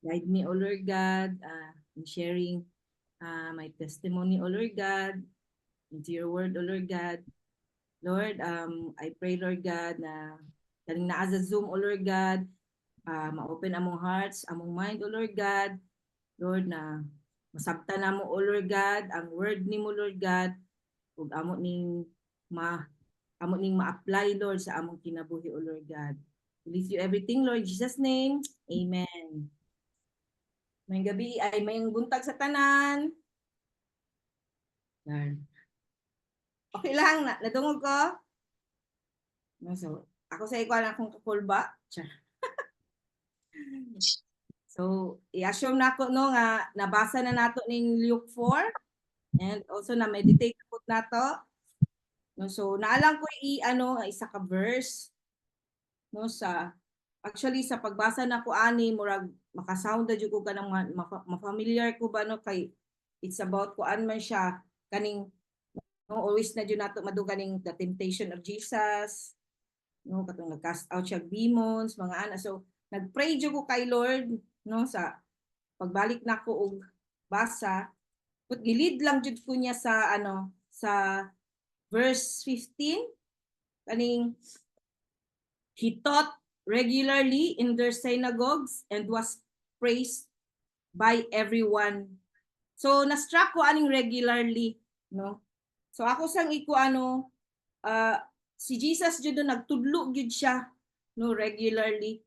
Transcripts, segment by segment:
Guide me, O Lord God, in sharing my testimony, O Lord God, into your word, O Lord God. Lord, I pray, Lord God, na kaning naa sa Zoom, O Lord God, ma-open among hearts, among mind, O Lord God. Lord, na masabtan na mo, O Lord God, ang word ni mo, Lord God, ug amo ning ma-apply, Lord, sa among kinabuhi, O Lord God. We lift you everything, Lord, in Jesus' name. Amen. May gabi ay may buntag sa tanan. Okay lang, nadungog ko. So, ako sa ikaw lang akong kakulba. So, i-assume na ako no nga nabasa na nato ning Luke 4 and also na meditate po nato. No, so, naalang ko isa ka verse no sa actually sa pagbasa na ko ani murag makasound jud ko kanang ma-familiar ko ba no kay it's about kuan man siya kaning no always na jud nato maduganing the temptation of Jesus no katong nag-cast out siya demons mga ana so nagpray jud ko kay Lord no sa pagbalik nako og basa put gilid lang jud ko niya sa sa verse 15 kaning he taught regularly in their synagogues and was praised by everyone. So na-struck ko aning regularly, no? So ako sang si Jesus jud nagtudlo jud siya no regularly,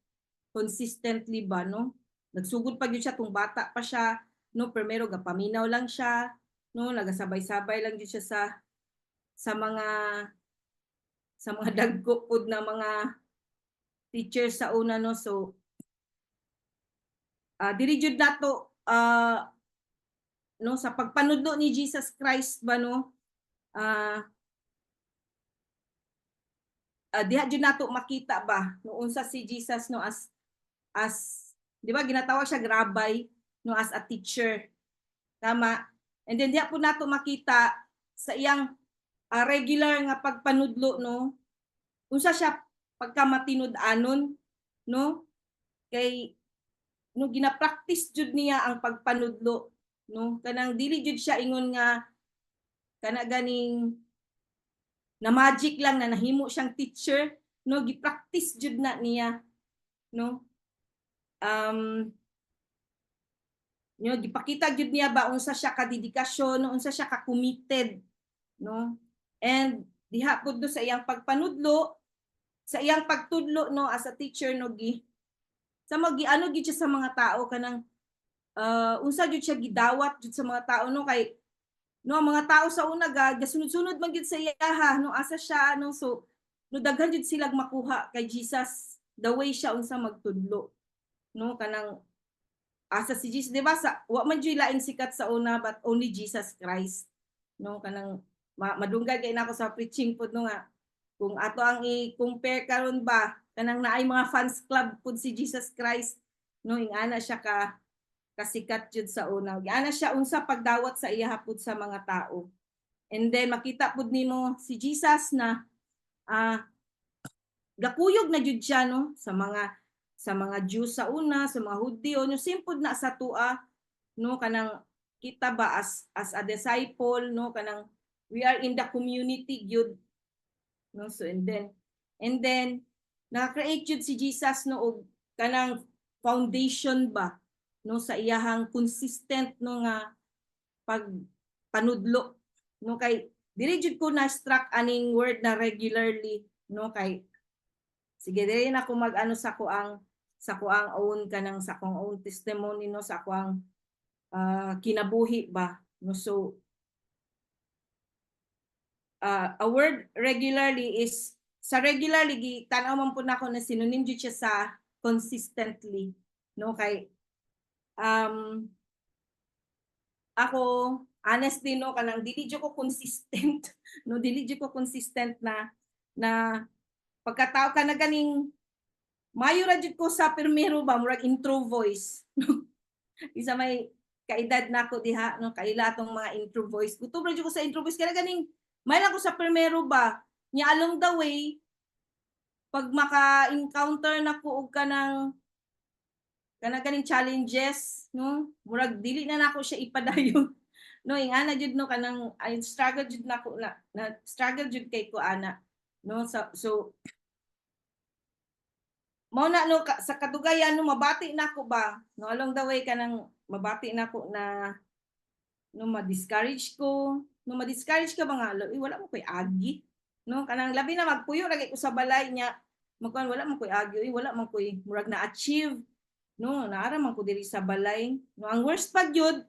consistently ba no? Nagsugod pa jud siya tung bata pa siya, no? Primero gapaminaw lang siya, no? Nagasabay-sabay lang jud siya sa mga dagko pud na mga teacher sa una no so diri jud nato no sa pagpanudlo ni Jesus Christ ba no diha jud nato makita ba no unsa si Jesus no as di ba ginatawag siya rabbi no as a teacher tama and then diha po nato makita sa iyang regular nga pagpanudlo no unsa siya pagka matinud-anon no kay no gina-practice jud niya ang pagpanudlo no kanang dili jud siya ingon nga kana ganing na magic lang na nahimo siyang teacher no gi-practice jud na niya no no gipakita jud niya ba unsa siya ka dedikasyon no unsa siya ka committed no and diha pud sa iyang pagpanudlo sa iyang pagtudlo no as a teacher no sa ano gid siya sa mga tao kanang unsa jud siya gidawat jud sa mga tao no kay no ang mga tao sa una gasunod-sunod man gid sa iya ha no asa siya no so no daghan jud silang makuha kay Jesus the way siya unsa magtudlo no kanang asa si Jesus di ba sa wa man jud lain sikat sa una but only Jesus Christ no kanang madunggan kay nako sa preaching pud no nga kung ato ang i-compare karon ba kanang naay mga fans club pud si Jesus Christ no ingana siya kasikat jud sa una ingana siya unsa pagdawat sa iya pud sa mga tao and then makita pud nimo si Jesus na gakuyog na jud siya no sa mga Jews sa una sa mga Hudyo no simpod na sa tua no kanang kita ba as a disciple no kanang we are in the community gyud no so and then na-create jud si Jesus no og kanang foundation ba no sa iyahang consistent no nga pagpanudlo no kay dili jud ko na struck aning word na regularly no kay sige dili na ko mag-ano sa kuang own kanang sa kuang own testimony no sa kuang kinabuhi ba no so a word regularly is sa regularly tan-aw man pud nako na synonym jud siya sa consistently no kay ako honestly no kanang dili jud ko consistent no dili jud ko consistent na pagkatao ka na ganing mayo ra jud ko sa primero ba murag intro voice no isa may kaedad nako diha no kaila atong mga intro voice gutom ra jud ko sa intro voice kaya ganing may lang ko sa primero ba nya along the way pag maka-encounter na ko og kanang kana ganing challenges no murag dili na nako siya ipadayon no ingana jud no kanang ay struggle jud nako na struggle jud kay ko ana no so mao na no sa kadugayan no mabati nako ba no along the way kanang mabati nako na no ma-discourage ko no ma-discourage ka ba nga wala mo koy agi no kanang labi na magpuyo lagi ko sa balay niya magkuan wala man koy agi wala man koy murag na achieve no naara man ko diri sa balay no ang worst pa gyud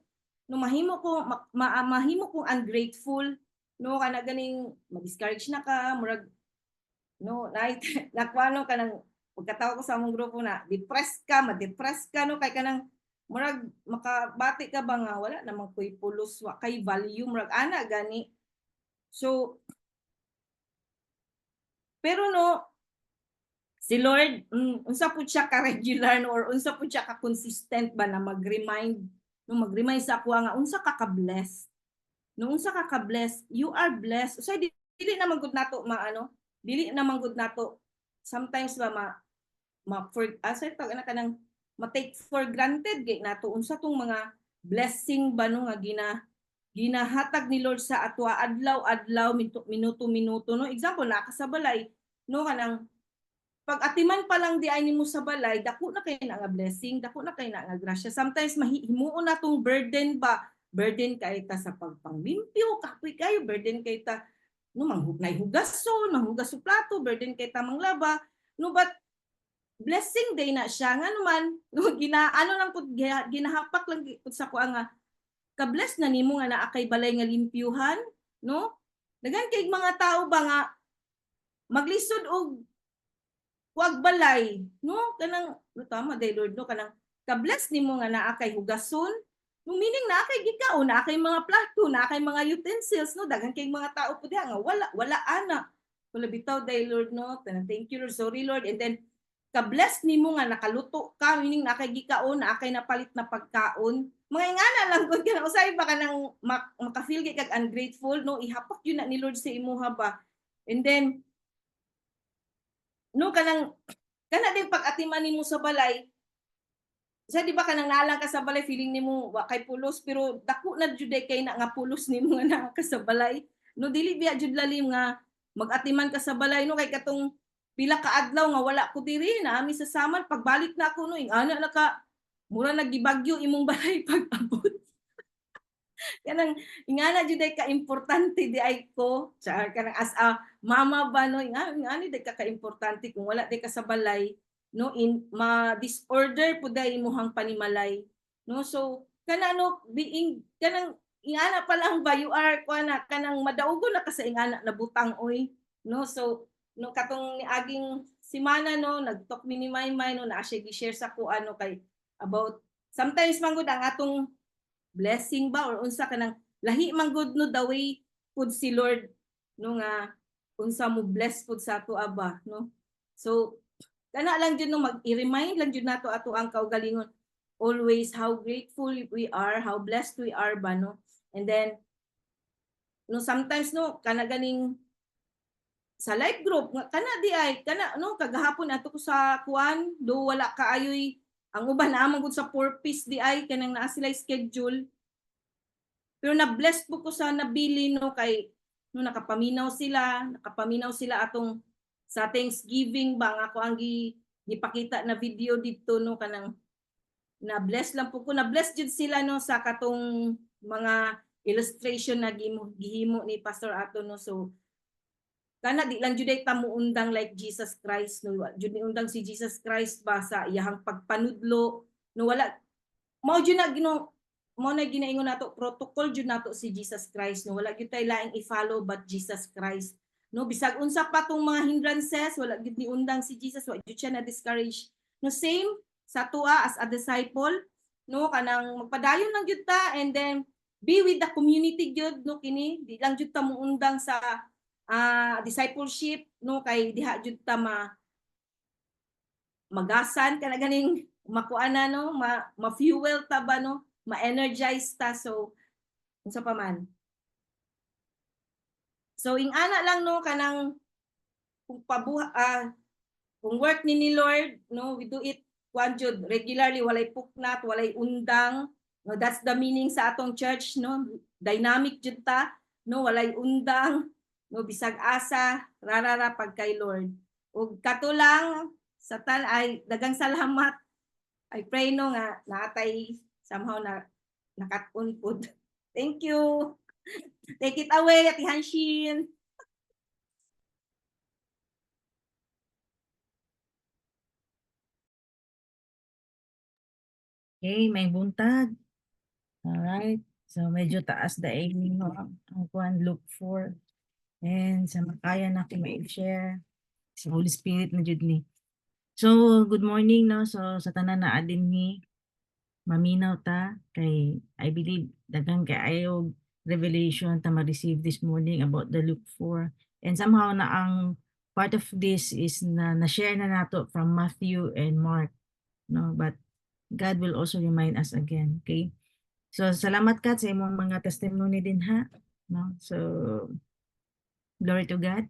no mahimo kong ungrateful no kana ganing ma-discourage na ka murag no night nakuano ka nang pagkatawa ko sa among grupo na depressed ka ma-depress ka no kay kanang murag makabati ka ba nga wala namang koy pulos wa kay value murag ana gani so pero no si Lord, unsa pud siya ka regular no, or unsa pud siya ka consistent ba na mag-remind no mag-remind sa ako nga unsa ka ka-blessed. No unsa ka ka-blessed, you are blessed. So dili naman gud nato maano, dili naman gud nato sometimes ba for asa tawag na kanang ma-take for granted gay nato unsa tong mga blessing ba no nga ginahatag ni Lord sa ato adlaw-adlaw minuto-minuto no. Example na ka sa balay no kanang pag atiman pa lang di ay nimo sa balay dako na kay na nga blessing dako na kay na nga grasya sometimes himuon na tong burden ba burden kay ta sa pagpanglimpyo kapoy kayo burden kay ta no manghugnay hugason manghugas sa plato burden kay ta manglaba no but blessing day na siya nga naman no ano lang pud ginahapak lang pud sa kuha nga ka-bless na nimo nga naa kay balay nga limpyuhan no dagan kay mga tao ba nga maglisod og wag balay no kanang no tama day Lord no kanang ka-bless nimo nga naa kay hugason no meaning naa kay gikaon naa kay mga plato naa kay mga utensils no daghan kay mga tao pud nga wala ana wala bitaw day Lord no thank you Lord sorry Lord and then ka-bless nimo nga nakaluto ka meaning naa kay gikaon naa kay napalit na pagkaon mga ingana lang gud kana usay ba kanang maka-feel kag ungrateful no ihapak yun na ni Lord sa imuha ba and then no kanang kana din pag atiman nimo sa balay sa di ba kanang nalang ka sa balay feeling nimo wa kay pulos pero dako na jud kay na nga pulos nimo nga naa ka sa balay no dili biya jud lalim nga mag-atiman ka sa balay no kay katong pila ka adlaw nga wala ko diri na ami sa saman pagbalik na ako no ana na ka mura nagibagyo imong balay pag abot kanang ingana jud ka importante di ay ko sa kanang as a mama ba no ingani day ka importante kung wala day ka sa balay no in ma-disorder pud day imong panimalay no so kana no being kanang ingana pa lang ba you are kana kanang madaugo na ka sa ingana nabutang oy no so no katong niaging semana no nagtalk mi ni Maymay no na siya gi-share sa ko ano kay about sometimes man gud ang atong blessing ba or unsa kanang lahi man gud no the way pud si Lord no nga unsa mo bless pud sa ato aba no so kana lang jud no mag-i-remind lang jud nato ato ang kaugalingon always how grateful we are how blessed we are ba no and then no sometimes no kana ganing sa life group nga kana di ay kana no kagahapon ato ko sa kuan do wala kaayoy ang uban na gud sa purpose di ay kanang naa sila schedule pero na-blessed po ko sa nabili no kay no nakapaminaw sila atong sa Thanksgiving ba nga ako ang gipakita na video dito no kanang na-bless lang po ko na-bless jud sila no sa katong mga illustration na gihimo ni Pastor Ato no so kana di lang jud ay ta muundang like Jesus Christ no jud ni undang si Jesus Christ ba sa iyahang pagpanudlo no wala mao jud na mo na ginaingon nato protocol jud nato si Jesus Christ no wala gyud tay laing i-follow but Jesus Christ no bisag unsa pa tong mga hindrances wala gyud ni undang si Jesus wa gyud siya na discourage no same sa tua as a disciple no kanang magpadayon lang gyud ta and then be with the community gyud no kini di lang gyud ta muundang sa discipleship no kay diha gyud ta magasan kana ganing makuana no ma-fuel ta ba no ma-energize ta so unsa pa man so ingana lang no kanang kung kung work ni Lord no we do it kuan jud regularly, walay puknat, walay undang, no, that's the meaning sa atong church, no, dynamic jud ta, no, walay undang, no, bisag asa rarara pag kay Lord. Ug kato lang sa tan ay dagang salamat. I pray no nga natay somehow na nakat-on pud. Thank you. Take it away, Ate Hanshin. Okay, may buntag. Alright. So, medyo taas daig ninyo ang kuan look for. And sa makaya na ko may share. Si Holy Spirit na jud ni. So, good morning no. So, sa tanan na adin ni maminaw ta kay I believe daghang kaayo revelation ta ma-receive this morning about the look for. And somehow na ang part of this is na-share na nato from Matthew and Mark, no, but God will also remind us again, okay? So salamat ka sa imong mga testimony din ha, no? So glory to God.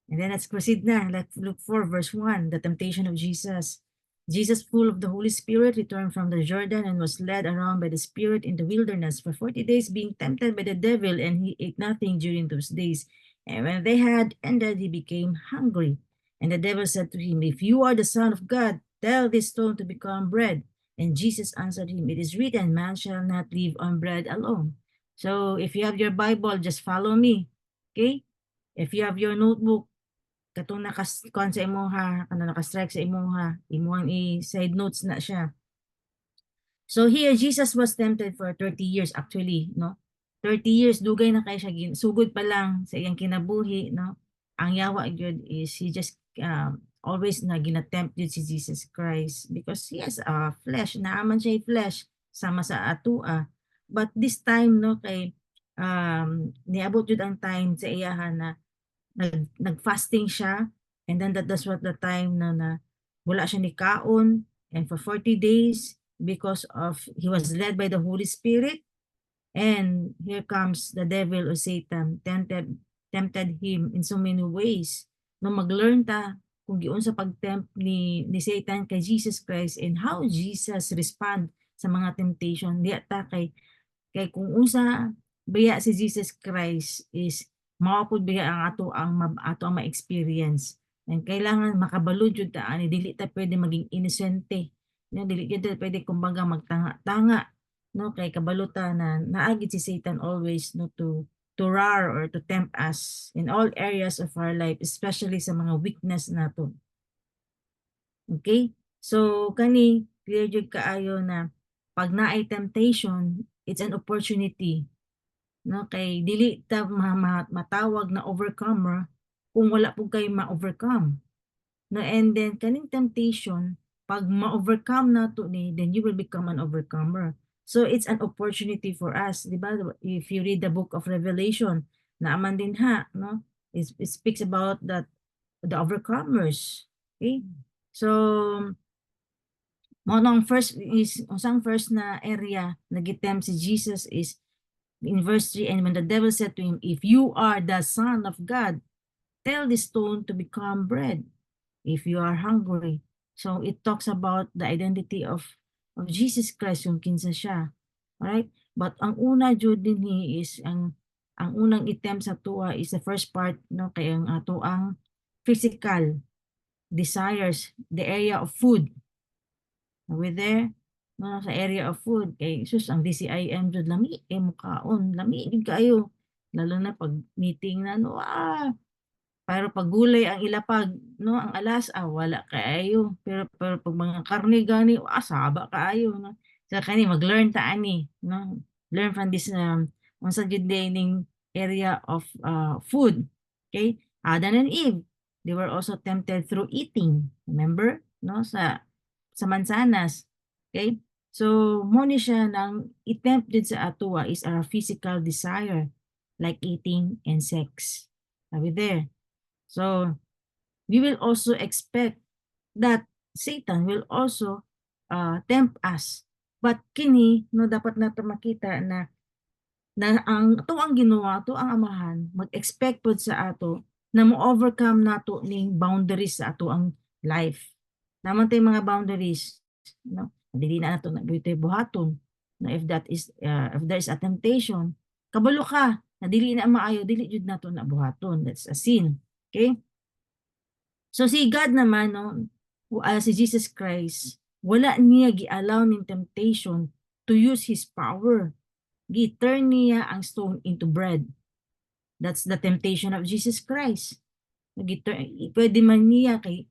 And then let's proceed na. Let's look for verse 1, the temptation of Jesus. Jesus, full of the Holy Spirit, returned from the Jordan and was led around by the Spirit in the wilderness for 40 days, being tempted by the devil, and he ate nothing during those days. And when they had ended, he became hungry. And the devil said to him, "If you are the Son of God, tell this stone to become bread." And Jesus answered him, "It is written, man shall not live on bread alone." So if you have your Bible, just follow me. Okay? If you have your notebook, katong naka-kuan sa imuha, naka-strike sa imuha, imuhang i-side notes na siya. So here, Jesus was tempted for 30 years actually, no? 30 years, dugay na kay siya, sugod pa lang sa iyang kinabuhi, no? Ang yawa gyud is he just always na ginatempt yun si Jesus Christ because he has a flesh, naaman siya flesh, sama sa atua. But this time, no, kay niabot yun ang time sa iyahan na nag-fasting siya, and then that's what the time na wala siya ni kaon, and for 40 days because of he was led by the Holy Spirit, and here comes the devil or Satan tempted him in so many ways. No, mag-learn ta kung giun sa pag-tempt ni Satan kay Jesus Christ and how Jesus respond sa mga temptation. Di ta kay kung unsa biya si Jesus Christ is mao pud biya ang ato ang ma-experience. And kailangan makabalod jud ta ani dili ta pwede maging inosente. No, dili jud ta pwede kumbaga magtanga-tanga, no, kay kabalo ta na naagid si Satan always no to roar or to tempt us in all areas of our life, especially sa mga weakness nato. Okay? So kani clear jud kaayo na pag naay temptation, it's an opportunity, no, kay dili ta matawag na overcomer kung wala pud kay ma-overcome, no. And then kaning temptation, pag ma-overcome nato ni, then you will become an overcomer. So it's an opportunity for us, di ba? If you read the book of Revelation, naaman din ha, no, it speaks about that the overcomers. Okay? So mo nang first is usang first na area nagitempt si Jesus is in verse 3, and when the devil said to him, "If you are the Son of God, tell this stone to become bread if you are hungry." So it talks about the identity of Jesus Christ, yung kinsa siya. Alright? But ang una jud din is ang unang item sa tuwa is the first part, no, kay ang ato ang physical desires, the area of food. Are we there? No, sa area of food, kay sus ang DCIM jud lami mukaon, lami gid kaayo. Lalo na pag meeting na no, pero pag gulay ang ilapag, no, ang alas wala kaayo. Pero pag mga karne gani, saba kaayo, no. So kani mag-learn ta ani, no. Learn from this unsa jud ning area of food. Okay? Adam and Eve, they were also tempted through eating. Remember? No, sa mansanas. Okay? So, mo ni siya nang i-tempt din sa atoa is our physical desire like eating and sex. Are we there? So, we will also expect that Satan will also tempt us. But kini, no, dapat nato makita na ang to ang ginawa, to ang amahan, mag-expect pod sa ato na mo-overcome nato ning boundaries sa ato ang life. naman tay mga boundaries, no? Dili na nato na ditoy buhaton. No, if there is a temptation, kabalo ka na dili na maayo, dili jud nato na buhaton. That's a sin. Okay? So si God naman, no, si Jesus Christ, wala niya gi-allow ning temptation to use His power. Gi-turn niya ang stone into bread. That's the temptation of Jesus Christ. Pwede man niya kay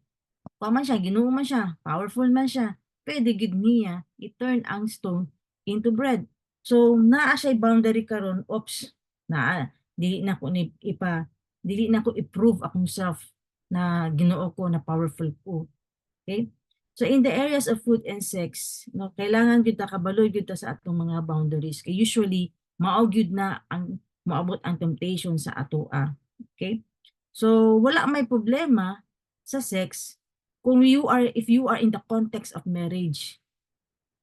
man siya, Ginoo man siya, powerful man siya, pwede gid niya i-turn ang stone into bread. So naa siya boundary karon, oops, naa dili na ko ni dili na ko i-prove akong self na Ginoo ko, na powerful ko. Okay? So in the areas of food and sex, no, kailangan gyud ta kabaloy gyud ta sa atong mga boundaries. Kay usually mao gyud na ang maabot ang temptation sa atoa. Okay? So wala may problema sa sex kung if you are in the context of marriage.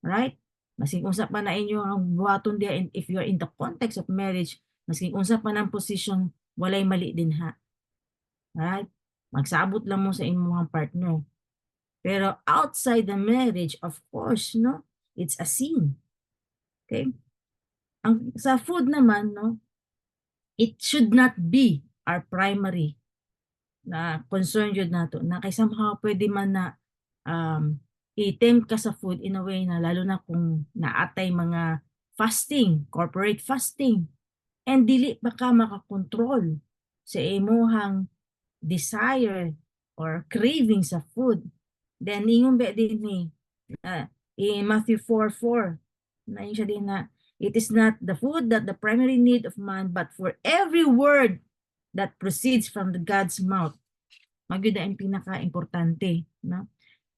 Right? Masing unsa pa na inyo ang buhaton diya, and if you are in the context of marriage, masing unsa pa ng position, walay mali din ha. Right? Magsabot lang mo sa imong partner. Pero outside the marriage, of course, no, it's a sin. Okay? Ang sa food naman, no, it should not be our primary na concern yun nato, na kay somehow pwede man na i-tempt ka sa food in a way na lalo na kung naatay mga fasting, corporate fasting, and dili pa ka makakontrol sa imuhang desire or craving sa food. Then ingon ba din ni in Matthew 4:4, na yun siya din na it is not the food that the primary need of man, but for every word that proceeds from the God's mouth. Magyud ang pinaka-importante, no?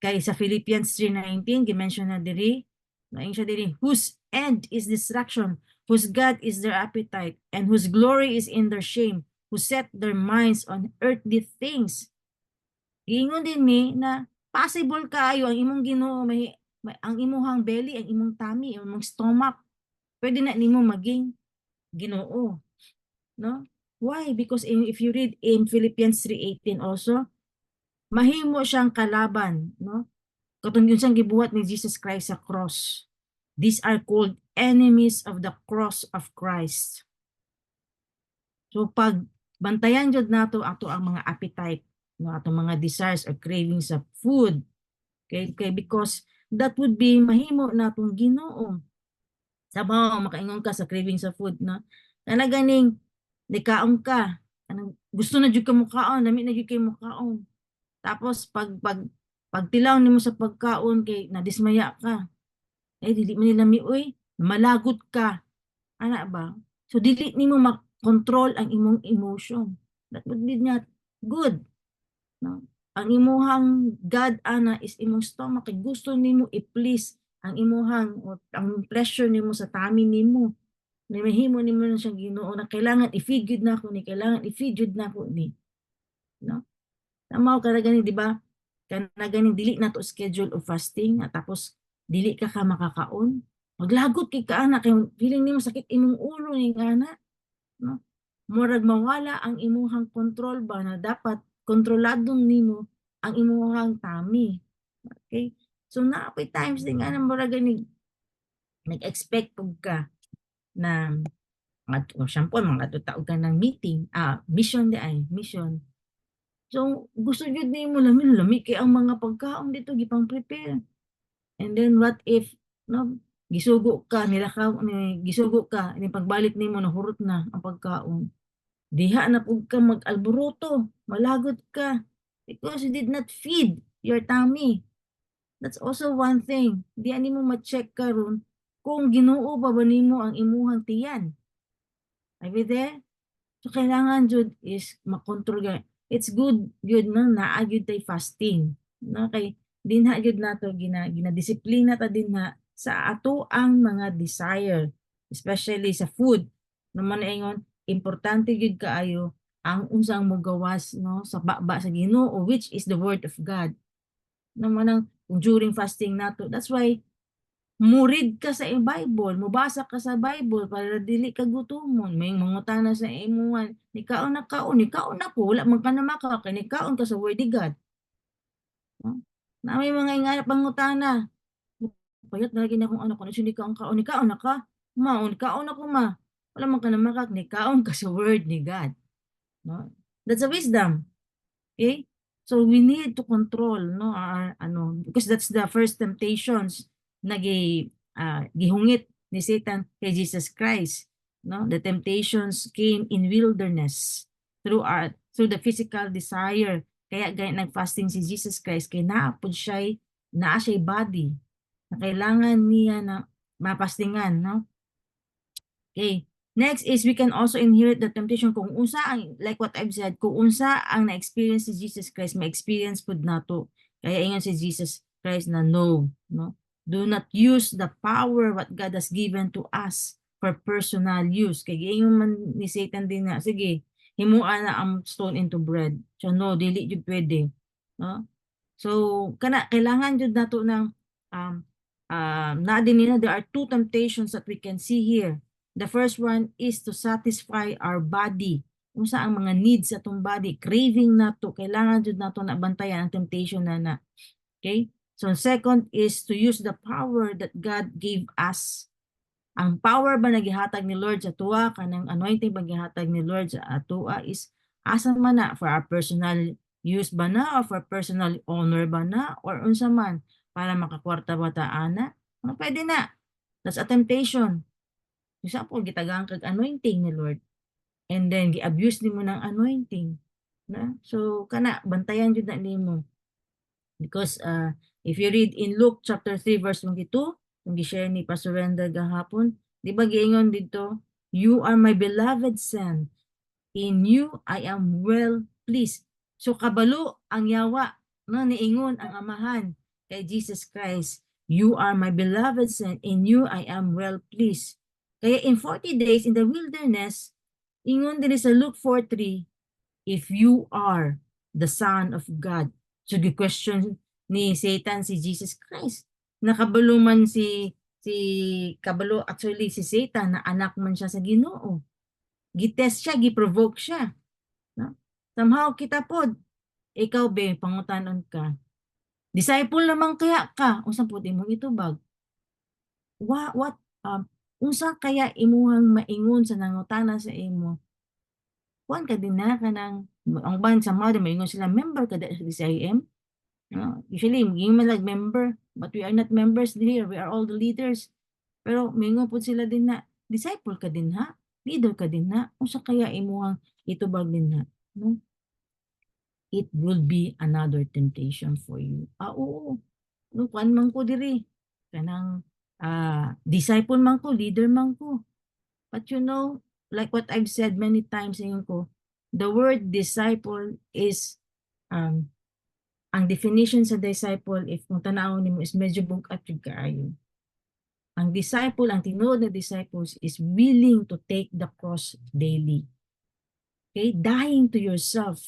Kay sa Philippians 3:19 gimension na diri, no, siya diri, whose end is destruction, whose God is their appetite, and whose glory is in their shame, who set their minds on earthly things. Giingon din ni na possible kaayo ang imong Ginoo, ang imong belly, ang imong tummy, ang imong stomach, pwede na nimo maging Ginoo, no? Why? Because if you read in Philippians 3:18 also, mahimo siyang kalaban, no? Katong yun siyang gibuhat ni Jesus Christ sa cross. These are called enemies of the cross of Christ. So pag bantayan jud nato ato ang mga appetite, no, ato mga desires or cravings of food. Okay? Because that would be mahimo natong Ginoo. Sabaw makaingon ka sa craving sa food, no? Kana ganing nikaon ka, gusto na jud ka mukaon, lami na jud kay mukaon. Tapos pagtilaw nimo sa pagkaon kay nadismaya ka. Dili man nila uy, malagot ka. Ana ba? So dili nimo control ang imong emotion. That would be not good. No? Ang imuhang God ana is imong stomach. Gusto nimo i-please ang imuhang ang pleasure nimo sa tummy nimo. Mahimo nimo na siyang Ginoo na kailangan i-feed jud nako ni, kailangan i-feed jud nako ni. No? Tama ka gani, di ba? Kana gani dili na to schedule of fasting at tapos dili ka makakaon. Maglagot kay ka ana kay feeling nimo sakit imong ulo ning ana, no? Murag mawala ang imuhang control ba na dapat kontrolado nimo ang imuhang tummy. Okay? So naapay times din nga na murag gani nag-expect pug ka na mga taog ka ng meeting, mission di ay, mission. So, gusto jud nimo lami kay ang mga pagkaon dito gipang prepare. And then what if no gisugo ka gisugo ka ni pagbalik nimo nahurot na ang pagkaon. Diha na pud ka mag-alboroto, malagot ka because you did not feed your tummy. That's also one thing. Di ani mo ma-check karon kung Ginoo pa ba nimo ang imuhang tiyan. Are we there? So kailangan jud is makontrol ka. It's good man naa gyud tay fasting. No kay dinha gyud nato ginadisiplina ta dinha sa ato ang mga desire, especially sa food. Naman ingon importante gyud kaayo ang unsang mogawas no sa baba sa Ginoo, which is the word of God. Naman ang during fasting nato. That's why murid ka sa Bible, mubasa ka sa Bible para dili ka gutomon. May mangutana sa imuhan, nikaon na ko, wala man ka na maka, nikaon ka sa word ni God. No? Na may mga ingana pangutana. Payat na lagi na akong anak ko, hindi ka ang kaon, ni kaon na ka, kaon ako ma. Wala man ka na makak, ni kaon ka sa word ni God. No? That's a wisdom. Okay? So we need to control, no, because that's the first temptations na gihungit ni Satan kay Jesus Christ, no? The temptations came in wilderness through the physical desire. Kaya nag-fasting si Jesus Christ kay naa siya body na kailangan niya na mapastingan, no? Okay. Next is we can also inherit the temptation kung unsa ang, like what I've said, kung unsa ang na-experience si Jesus Christ, ma-experience pud nato. Kaya ingon si Jesus Christ na no. Do not use the power what God has given to us for personal use. Kaya ingon man ni Satan din na, sige, himuan na ang stone into bread. So no, dili jud pwede. No? So kailangan jud nato ng na din nila, there are two temptations that we can see here. The first one is to satisfy our body. Kung sa ang mga needs sa atong body, craving na to, kailangan jud nato na bantayan ang temptation na. Okay? So second is to use the power that God gave us. Ang power ba nagihatag ni Lord sa tuwa, kanang anointing ba gihatag ni Lord sa tuwa is asa man na, for our personal use ba na, or for personal honor ba na, or unsa man, para makakwarta ba ta ana? Pwede na. That's a temptation. Example, gitagaan kag anointing ni Lord. And then gi-abuse nimo ng anointing. Na? So kana bantayan jud na nimo. Because if you read in Luke chapter 3 verse 22, kung gi-share ni Pastor Renda gahapon, di ba giingon dito, you are my beloved son. In you I am well pleased. So kabalo ang yawa no niingon ang amahan kay Jesus Christ. You are my beloved son, in you I am well pleased. Kaya in 40 days in the wilderness, ingon din sa Luke 4:3, if you are the Son of God. So question ni Satan si Jesus Christ. Nakabalo man actually si Satan na anak man siya sa Ginoo. Gitest siya, giprovoke siya. No? Somehow kita pod, ikaw be, pangutanon ka. Disciple naman kaya ka, unsa pud imong itubag? What unsa kaya imuhang maingon sa nangutana sa imo? Kuan ka din na kanang ang ban sa mga maingon sila member ka sa DCIM. Usually yung man member, but we are not members here. We are all the leaders. Pero maingon po sila din na disciple ka din ha, leader ka din na. Unsa kaya imuhang itubag din na? No? It will be another temptation for you. Oo. No, kuan man ko diri. Kanang disciple man ko, leader man ko. But you know, like what I've said many times ngayon ko, the word disciple is ang definition sa disciple, if kung tanawon nimo, is medyo bugat jud kaayo. Ang disciple, ang tinuod na disciples is willing to take the cross daily. Okay? Dying to yourself.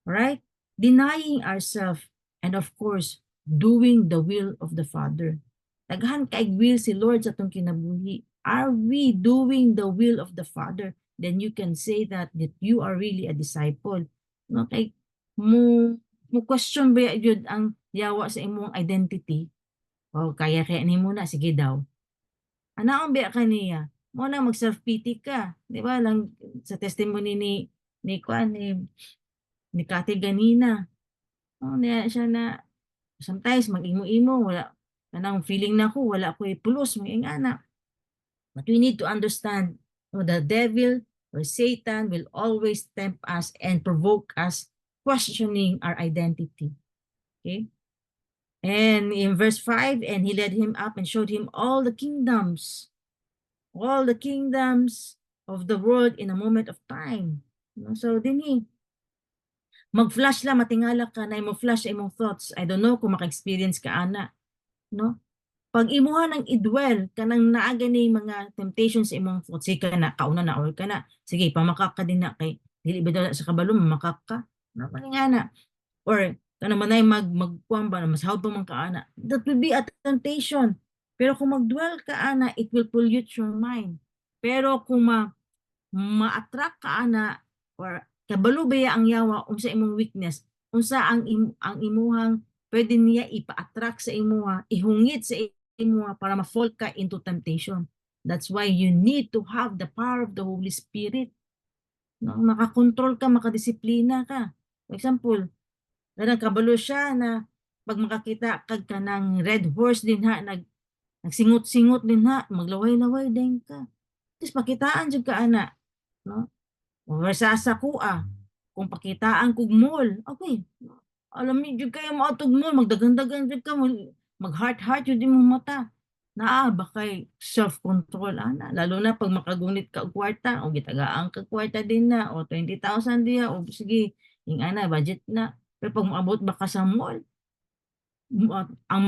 Right? Denying ourselves, and of course, doing the will of the Father. Daghan kaig will si Lord sa atong kinabuhi. Are we doing the will of the Father? Then you can say that you are really a disciple. No, kay mo question ba yun ang yawa sa imong identity? O kaya nimo na, sige daw. Anaon ba kaniya? Mo na mag-self-pity ka. Di ba? Lang, sa testimony ni Cathy ganina. Niya siya na sometimes mag-imo-imo, wala kanang feeling na ko, wala ko pulos mga anak. But we need to understand, the devil or Satan will always tempt us and provoke us questioning our identity. Okay? And in verse 5, and he led him up and showed him all the kingdoms of the world in a moment of time. So dinhi, mag-flash lang, matingala ka na mo flash imong thoughts. I don't know kung maka-experience ka ana, no? Pag imuha ng idwell kanang naaga ni mga temptations sa imong thoughts, sige na kauna na or ka na. Sige, pamakak ka din na kay dili ba daw sa kabalo mamakak ka. No, paningana. Or kana manay magkuan ba mas how man ka ana. That will be a temptation. Pero kung mag-dwell ka ana, it will pollute your mind. Pero kung ma-attract ka ana or kabalo baya ang yawa unsa imong weakness, unsa ang imuhang pwede niya ipa-attract sa imuha, ihungit sa imuha para ma-fall ka into temptation. That's why you need to have the power of the Holy Spirit. No? Makakontrol ka, makadisiplina ka. For example, kabalo siya na pag makakita kag ka ng red horse din ha, nagsingot-singot din ha, maglaway-laway din ka. Tapos pakitaan jud ka ana, no? O sa kuha, kung pakitaan kog mall, okay. Alam niyo jud kayo maatog mall, magdagan-dagan jud ka, mag-heart-heart jud imong mata. Naa ba kay self-control ana, lalo na pag makagunit ka og kwarta o gitagaan ka kwarta din na o 20,000 diha o sige, ing ana budget na. Pero pag moabot ba ka sa mall, ang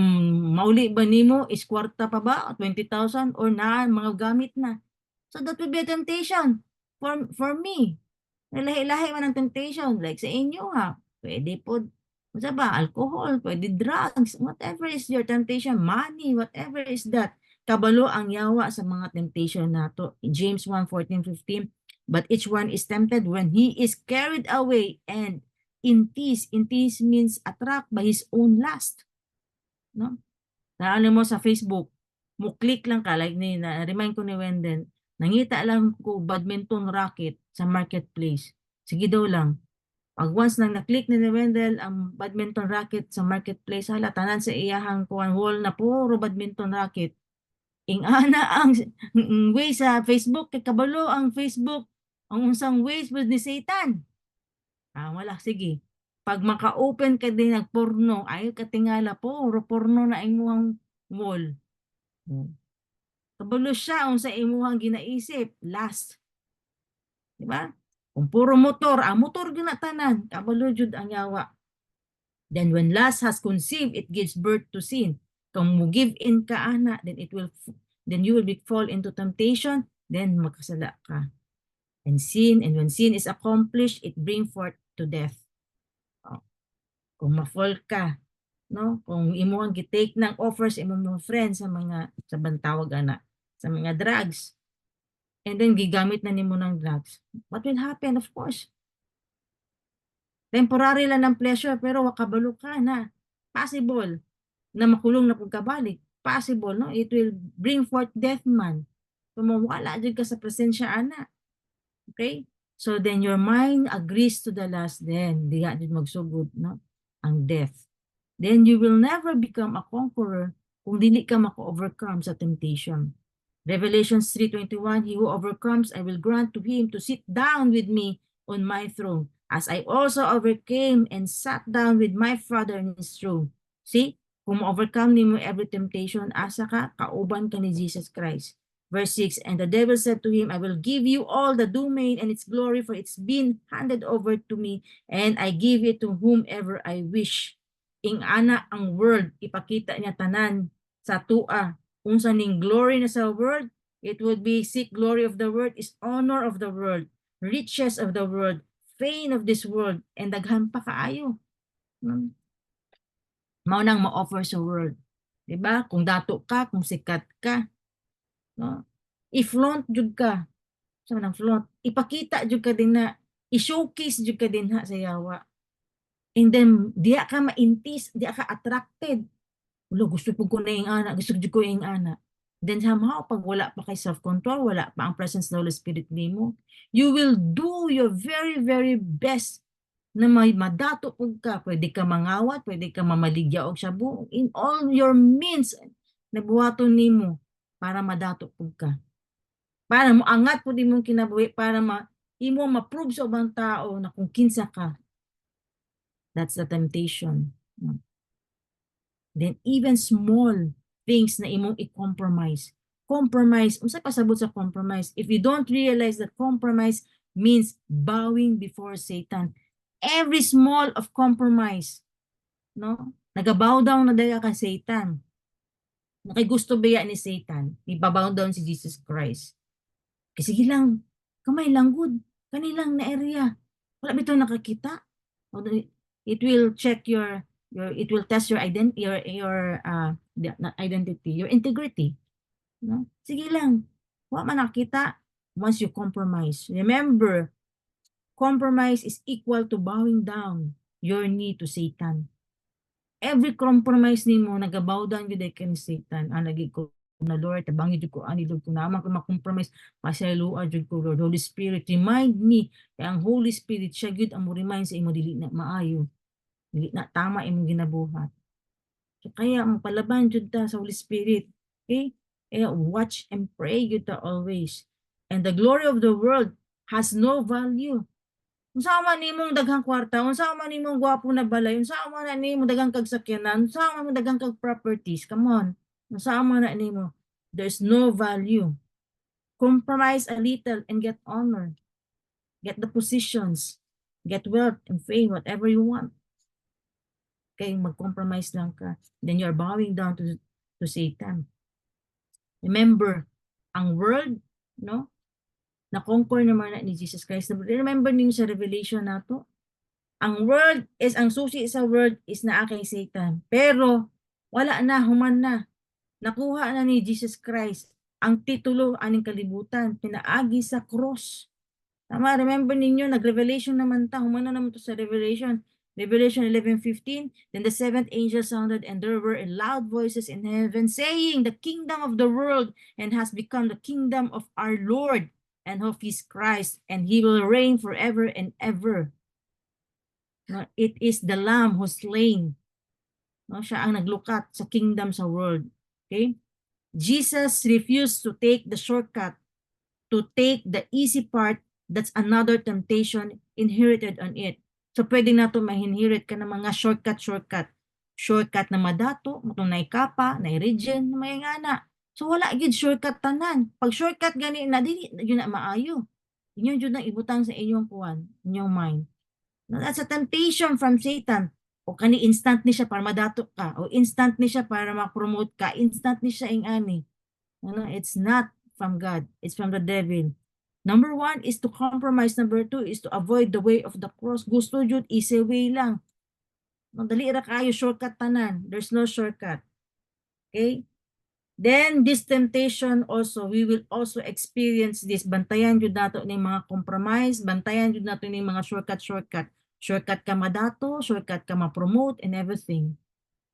mauli ba nimo is kwarta pa ba, 20,000 or na mga gamit na. So that would be a temptation for me. Lahi-lahi man ang temptation like sa inyo ha. Pwede po unsa ba alcohol, pwede drugs, whatever is your temptation, money, whatever is that. Kabalo ang yawa sa mga temptation nato. James 1:14-15. But each one is tempted when he is carried away and in peace means attract by his own lust. No? Ano mo sa Facebook, mo click lang ka, like na-remind ko ni Wendell, nangita lang ko badminton racket sa marketplace. Sige daw lang. Pag once nang na-click ni Wendell ang badminton racket sa marketplace, hala, tanan sa iyahang kuwan wall na puro badminton racket. Ing ana ang way sa Facebook, kay kabalo ang Facebook, ang unsang ways was ni Satan. Wala, sige. Pag maka-open ka din ng porno, ayaw ka tingala po, porno na imuhang wall. Kabalo siya kung sa imuhang ginaisip, last. Diba? Kung puro motor, motor ginatanan, kabalo jud ang yawa. Then when lust has conceived, it gives birth to sin. Kung mo give in ka ana, then you will fall into temptation, then makasala ka. And when sin is accomplished, it bring forth to death. Kung ma-fall ka, no? Kung imo ang gitake ng offers imo mga friends sa bantawag ana, sa mga drugs, and then gigamit na nimo ng drugs, what will happen? Of course, temporary lang ng pleasure, pero wakabalo ka na. Possible na makulong na pagkabalik. Possible, no? It will bring forth death man. Kung mawala dyan ka sa presensya ana. Okay? So then your mind agrees to the last, then di ka dyan magsugod, no? Ang death. Then you will never become a conqueror kung dili ka mako-overcome sa temptation. Revelation 3:21, he who overcomes, I will grant to him to sit down with me on my throne, as I also overcame and sat down with my Father in his throne. See, kung ma-overcome nimo every temptation, asa ka, kauban ka ni Jesus Christ. Verse 6, and the devil said to him, I will give you all the domain and its glory, for it's been handed over to me, and I give it to whomever I wish. Ing ana ang word, ipakita niya tanan sa tua. Unsa ning glory na sa word, it would be seek glory of the word is honor of the world, riches of the world, fame of this world, and daghan pa kaayo. Mao nang ma-offer sa world. Diba? Kung dato ka, kung sikat ka, no? I-flaunt jud ka. Sa nang flaunt, ipakita jud ka din na, i-showcase jud ka din ha sa yawa. And then diya ka maintis, diya ka attracted. Ulo, gusto po ko na yung ana, gusto ko yung ana. Then somehow, pag wala pa kay self-control, wala pa ang presence ng Holy Spirit nimo, you will do your very, very best na may madato po ka. Pwede ka mangawat, pwede ka mamaligya og shabu. In all your means, nabuhaton nimo para madato po ka. Para mo angat po din mong kinabuhi, para imo ma-prove sa ubang tao na kung kinsa ka. That's the temptation. Then even small things na imong i-compromise. Compromise, unsa pasabot sa compromise? If you don't realize that compromise means bowing before Satan. Every small of compromise, no? Nagabow down na daya ka Satan. Nakigusto ba ni Satan? Ibabow down si Jesus Christ. Kasi sige lang, kamay lang good. Kanilang na area. Wala bitaw nakakita. It will check it will test your identity, your integrity. No? Sige lang. Wala man nakita once you compromise. Remember, compromise is equal to bowing down your knee to Satan. every compromise nimo nagabow down gyud kay Satan. Lagi ko na Lord, tabangi jud ko ani Lord kung naman ko makompromise, pasayloa jud ko Lord. Holy Spirit, remind me kay ang Holy Spirit siya gyud ang mo remind sa imo dili na maayo. Dili na tama imong ginabuhat. So kaya magpalaban jud ta sa Holy Spirit. Okay? Kaya watch and pray jud ta always. And the glory of the world has no value. Unsa man nimong daghang kwarta, unsa man nimong gwapo na balay, unsa man na nimong daghang kag sakyanan, unsa man daghang kag properties, come on. Unsa man na nimo, there's no value. Compromise a little and get honor. Get the positions, get wealth and fame, whatever you want. Okay, mag-compromise lang ka. Then you're bowing down to Satan. Remember, ang world, no? Na-conquer naman na ni Jesus Christ. Remember niyo sa Revelation na to? Ang world is, ang susi sa world is na kay Satan. Pero, wala na, human na. Nakuha na ni Jesus Christ ang titulo aning kalibutan. Pinaagi sa cross. Tama, remember ninyo, nag-Revelation naman ta. Human na naman to sa Revelation. Revelation 11:15, then the seventh angel sounded, and there were loud voices in heaven saying, the kingdom of the world and has become the kingdom of our Lord and of his Christ, and he will reign forever and ever. No, it is the Lamb who slain. No, siya ang naglukat sa kingdom sa world. Okay? Jesus refused to take the shortcut, to take the easy part. That's another temptation inherited on it. So pwede na ito mahinhirit ka ng mga shortcut. Shortcut na madato, matong naikapa, nairigen, may nga na. So wala gid shortcut tanan. Pag shortcut gani na dili yun na maayo. Inyo jud nang ibutang sa inyong kuwan, inyong mind. No, that's a temptation from Satan. O kani instant ni siya para madato ka, o instant ni siya para ma-promote ka, instant ni siya ing ani. Ano, it's not from God, it's from the devil. Number 1 is to compromise. Number 2 is to avoid the way of the cross. Gusto jud easy way lang. Madali ra kayo shortcut tanan. There's no shortcut. Okay? Then this temptation also, we will also experience this. Bantayan jud nato ni mga compromise, bantayan jud nato ni mga shortcut. Shortcut ka madato, shortcut ka ma-promote and everything.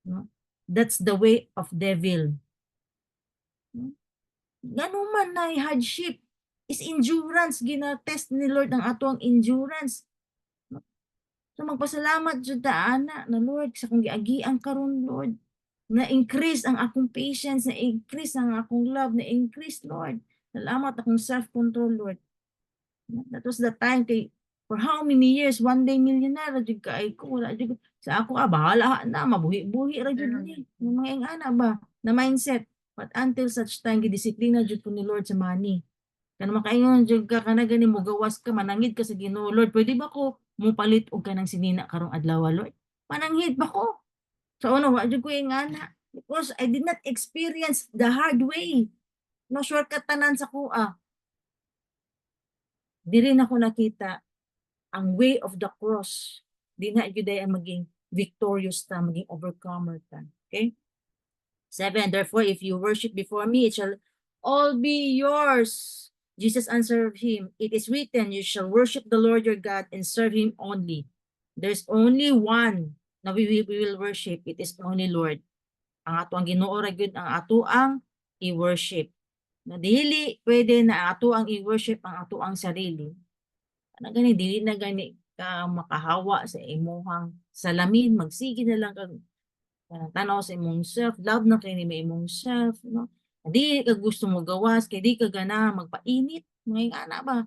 No? That's the way of devil. No? Ganun man na hardship is endurance. Gina-test ni Lord ang ato ang endurance. So magpasalamat jud ta ana na Lord sa kung giagian karon Lord. Na-increase ang akong patience, na-increase ang akong love, na-increase Lord. Salamat akong self-control Lord. That was the time kay for how many years, one day millionaire jud ka ay ko wala jud sa ako bahala na mabuhi-buhi ra jud ni. Yung mga ingana ba na mindset. But until such time gidisiplina jud ko ni Lord sa money. Kana makaingon jud ka kana gani mo gawas ka manangid ka sa Ginoo Lord, pwede ba ko mupalit og kanang sinina karong adlaw Lord? Mananghid ba ko? So ano wa jud ko ingana because I did not experience the hard way. No shortcut tanan sa kuha. Dili na ko nakita ang way of the cross. Di na jud ay ang maging victorious ta, maging overcomer ta. Okay? 7, therefore, if you worship before me, it shall all be yours. Jesus answered him, it is written, you shall worship the Lord your God and serve him only. There's only one na we will worship. It is only Lord. Ang ato ang Ginoo ra gyud ang ato ang i-worship. Na dili pwede na ato ang i-worship ang ato ang sarili. Ana gani dili na gani ka makahawa sa imuhang salamin, magsige na lang kag tanaw sa imong self, love na kay ni imong self, no? Di ka gusto mo gawas, kay di ka gana magpainit, mga ana ba?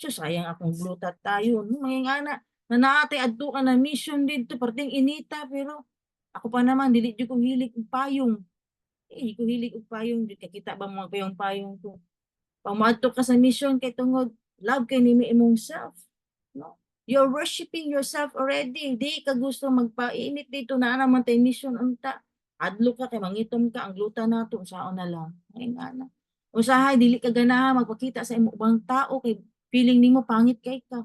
So sayang akong glutat tayo, no? Mga ana, na naatay adto ka na mission dito, perting inita, pero ako pa naman, dili jud ko hilig og payong. Di ko hilig og payong, di kita ba mga payong-payong to. Pag maadto ka sa mission, kay tungod, love kay ni imong self, no? You're worshiping yourself already. Di ka gusto magpainit dito na naman tayo mission unta. Adlo ka kay mangitom ka ang gluta nato unsaon na lang. Ay ana. Usahay dili ka ganahan magpakita sa imong ubang tao kay feeling nimo pangit kay ka.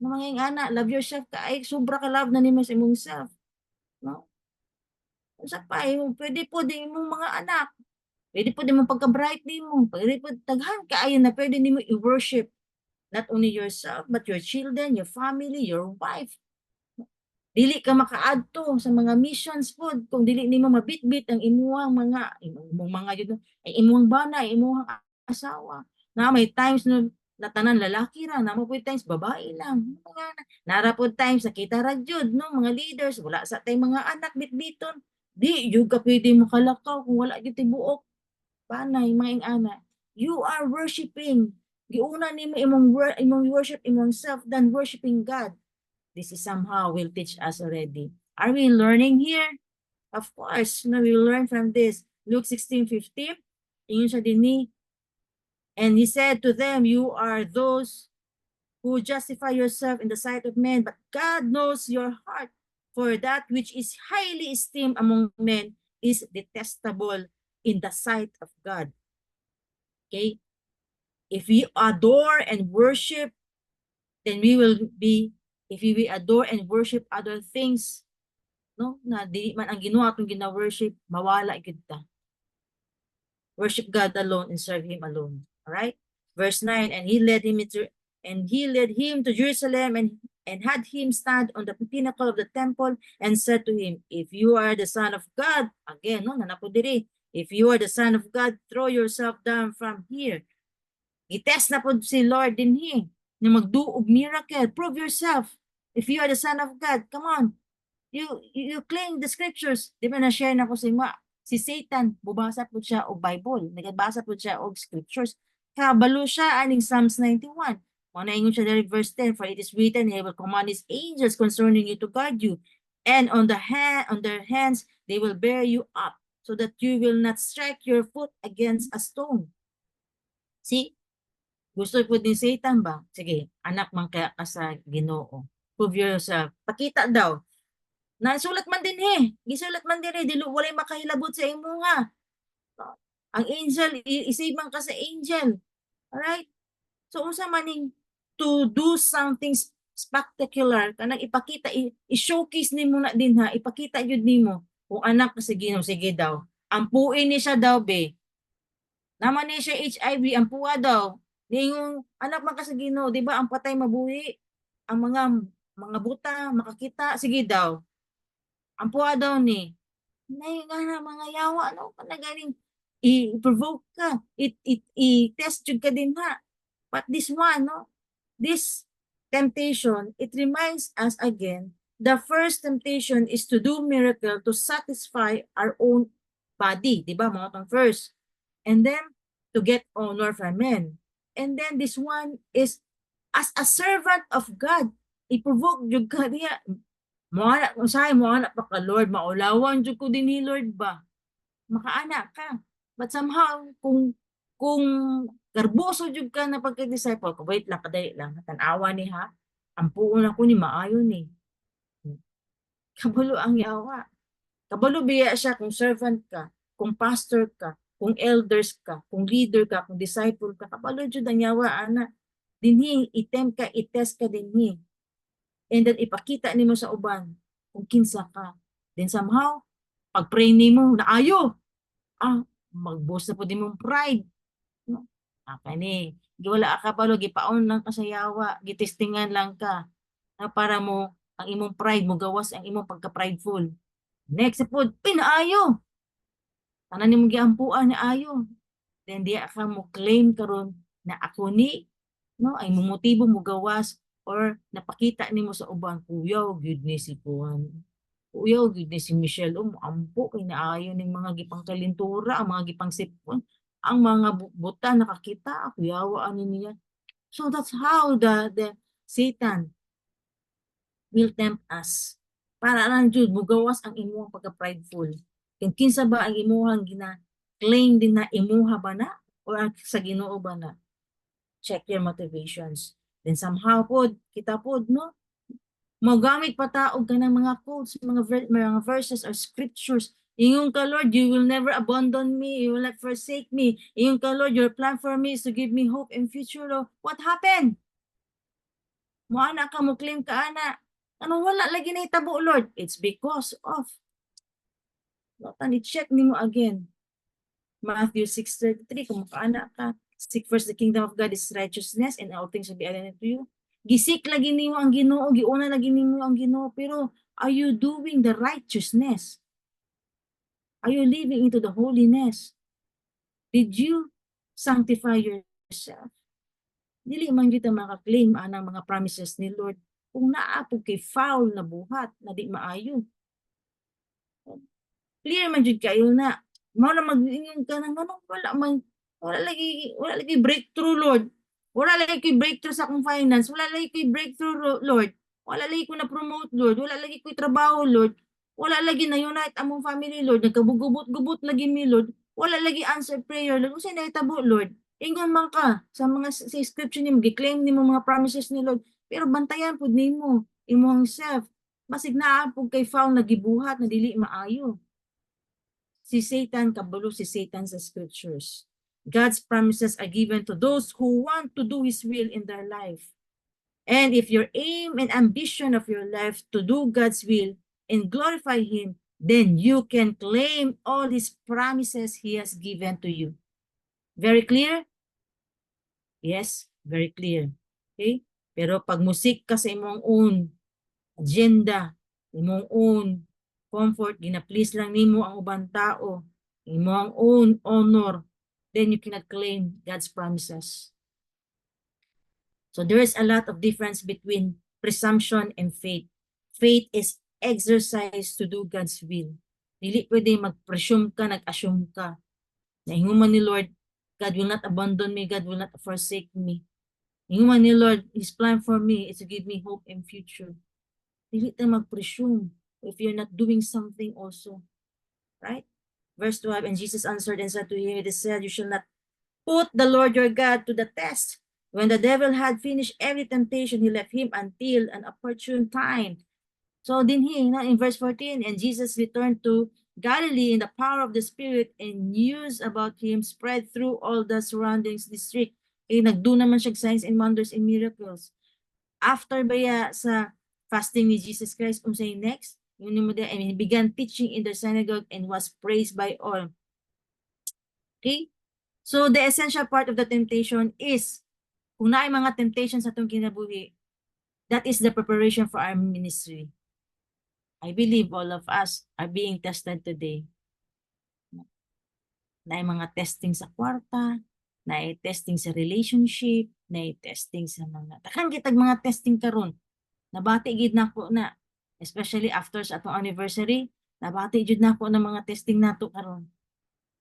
Mga ana, love yourself ka ay sobra ka love na nimo sa imong self. No? Unsa pa pwede po din imong mga anak. Pwede po din mo pagka-bright nimo. Pwede po daghan kaayo na pwede nimo i-worship. Not only yourself, but your children, your family, your wife. Dili ka makaadto sa mga missions pod kung dili nimo mabitbit ang imong mga yun, ay imuhang bana, imuhang asawa. Na may times no na tanan lalaki ra, na mo times babae lang. Mga nara pod times nakita ra jud no mga leaders wala sa tay mga anak bitbiton. Di jud ka pwede makalakaw kung wala gyud tibuok. Panay mga ana. You are worshiping. Giuna nimo imong worship imong self than worshiping God. This is somehow will teach us already. Are we learning here? Of course, no, we will learn from this. Luke 16:50, ingon siya din ni, and he said to them, you are those who justify yourself in the sight of men, but God knows your heart. For that which is highly esteemed among men is detestable in the sight of God. Okay? If we adore and worship, then we will be, if we adore and worship other things, no, na dili man ang Ginoo atong gina-worship, mawala gyud ta. Worship God alone and serve Him alone. All right? Verse 9, and he led him to Jerusalem and had him stand on the pinnacle of the temple and said to him, if you are the Son of God, again, no, nanapod diri, if you are the Son of God, throw yourself down from here. Itest na po si Lord din na magduog miracle. Prove yourself. If you are the Son of God, come on. You claim the scriptures. Di ba na-share na ko sa inyo? Si Satan, bubasa po siya og Bible. Nagbasa po siya og scriptures. Kabalo siya aning Psalms 91. Mga naingon siya dari verse 10, for it is written, he will command his angels concerning you to guard you. And on their hands, they will bear you up so that you will not strike your foot against a stone. See? Gusto po ni Satan ba? Sige, anak man kaya ka sa Ginoo. Prove yourself. Pakita daw. Nasulat man din Gisulat man din dilo walay makahilabot sa imo nga. Ang angel isave man ka sa angel. Alright? So unsa maning to do something spectacular kanang ipakita i-showcase nimo na din ipakita jud nimo kung anak ka sa Ginoo sige daw. Ampuin ni siya daw be. Naman ni siya HIV ampuwa daw. Ningong anak man ka sa Ginoo, di ba ang patay mabuhi, ang mga buta makakita, sige daw. Ang puwa daw ni. Nay nga na mga yawa no, kanaganing i-provoke ka, i-test jud ka din ha. But this one no, this temptation, it reminds us again, the first temptation is to do miracle to satisfy our own body, di ba mga tong first. And then to get honor from men. And then this one is as a servant of God. I-provoke jud ka diya. Moana usahay moana pa ka Lord, maulawan jud ko din ni Lord ba. Makaana ka. But somehow kung garboso jud ka na pagka-disciple ko, wait lang kadali lang tan-awa ni ha. Ampuon ako ni maayo ni. Kabalo ang yawa. Kabalo biya siya kung servant ka, kung pastor ka, kung elders ka, kung leader ka, kung disciple ka, kabalo jud ang yawa ana. Dinhi itempt ka, itest ka dinhi. And then ipakita nimo sa uban kung kinsa ka. Then somehow pag-pray nimo naayo. Mag-boast na po din mong pride. No? Kani, wala ka palo gipaon lang ka sa yawa, gitestingan lang ka na para mo ang imong pride mo gawas ang imong pagka-prideful. Next po, pinaayo. Tanan nimo giampuan ni ayo. Then di ka mo claim karon na ako ni no ay momotibo mo gawas or napakita nimo sa uban kuyaw gyud ni si Juan. Kuyaw gyud ni si Michelle ampo kay naayo ning mga gipangkalintura, ang mga gipangsipon, ang mga buta nakakita kuyawa ani niya. So that's how the Satan will tempt us. Para lang jud mugawas ang imong pagka-prideful. Kung kinsa ba ang imuhang gina-claim din na imuha ba na o sa Ginoo ba na? Check your motivations. Then somehow pod, kita pod, no? Magamit pa taog ka ng mga quotes, mga verses or scriptures. Ingon ka, Lord, you will never abandon me. You will not forsake me. Ingon ka, Lord, your plan for me is to give me hope and future. Lord. What happened? Mo ana ka mo claim ka ana. Ano wala lagi na itabo, Lord? It's because of. Tani check nimo again. Matthew 6:33, kung makaana ka, seek first the kingdom of God is righteousness and all things will be added to you. Gisik lagi nimo ang Ginoo, giuna lagi nimo ang Ginoo, pero Are you doing the righteousness? Are you living into the holiness? Did you sanctify yourself? Dili man kita makaklaim anang mga promises ni Lord kung naapog kay foul na buhat na di maayo. Clear man jud kayo na mao na mag-ingon ka nang ganun, wala lagi breakthrough, Lord. Wala lagi ko'y breakthrough sa akong finance, wala lagi ko'y breakthrough, Lord. Wala lagi ko na promote, Lord. Wala lagi ko'y trabaho, Lord. Wala lagi na unite among family, Lord. Nagkabugubot-gubot lagi mi, Lord. Wala lagi answer prayer, Lord. Unsay nahitabo, Lord? Ingon man ka sa mga sa scripture nimo, gi-claim nimo mga promises ni Lord. Pero bantayan pud nimo imong self. Basig naa pug kay foul na gibuhat na dili maayo. Si Satan, kabalo si Satan sa scriptures. God's promises are given to those who want to do His will in their life. And if your aim and ambition of your life to do God's will and glorify Him, then you can claim all His promises He has given to you. Very clear? Yes, very clear. Okay? Pero pag musik ka sa imong own agenda, imong own comfort, gina-please lang nimo ang ubang tao, imong own honor, then you cannot claim God's promises. So there is a lot of difference between presumption and faith. Faith is exercise to do God's will. Dili pwede mag-presume ka, nag-assume ka. Nainguman ni Lord, God will not abandon me, God will not forsake me. Nainguman ni Lord, His plan for me is to give me hope and future. Dili tayo mag-presume if you're not doing something also. Right? Verse 12, and Jesus answered and said to him, it is said, you shall not put the Lord your God to the test. When the devil had finished every temptation, he left him until an opportune time. So din he, in verse 14, and Jesus returned to Galilee in the power of the Spirit, and news about him spread through all the surrounding district. Nagdo naman siya signs and wonders and miracles. After baya sa fasting ni Jesus Christ, unsay next? And he began teaching in the synagogue and was praised by all. Okay? So the essential part of the temptation is, kung naay mga temptations sa itong kinabuhi, that is the preparation for our ministry. I believe all of us are being tested today. Naay mga testing sa kwarta, naay testing sa relationship, naay testing sa mga, takang kitag mga testing karon. Nabati gid nako na, especially after sa atong anniversary, nabati gid nako na mga testing nato karon.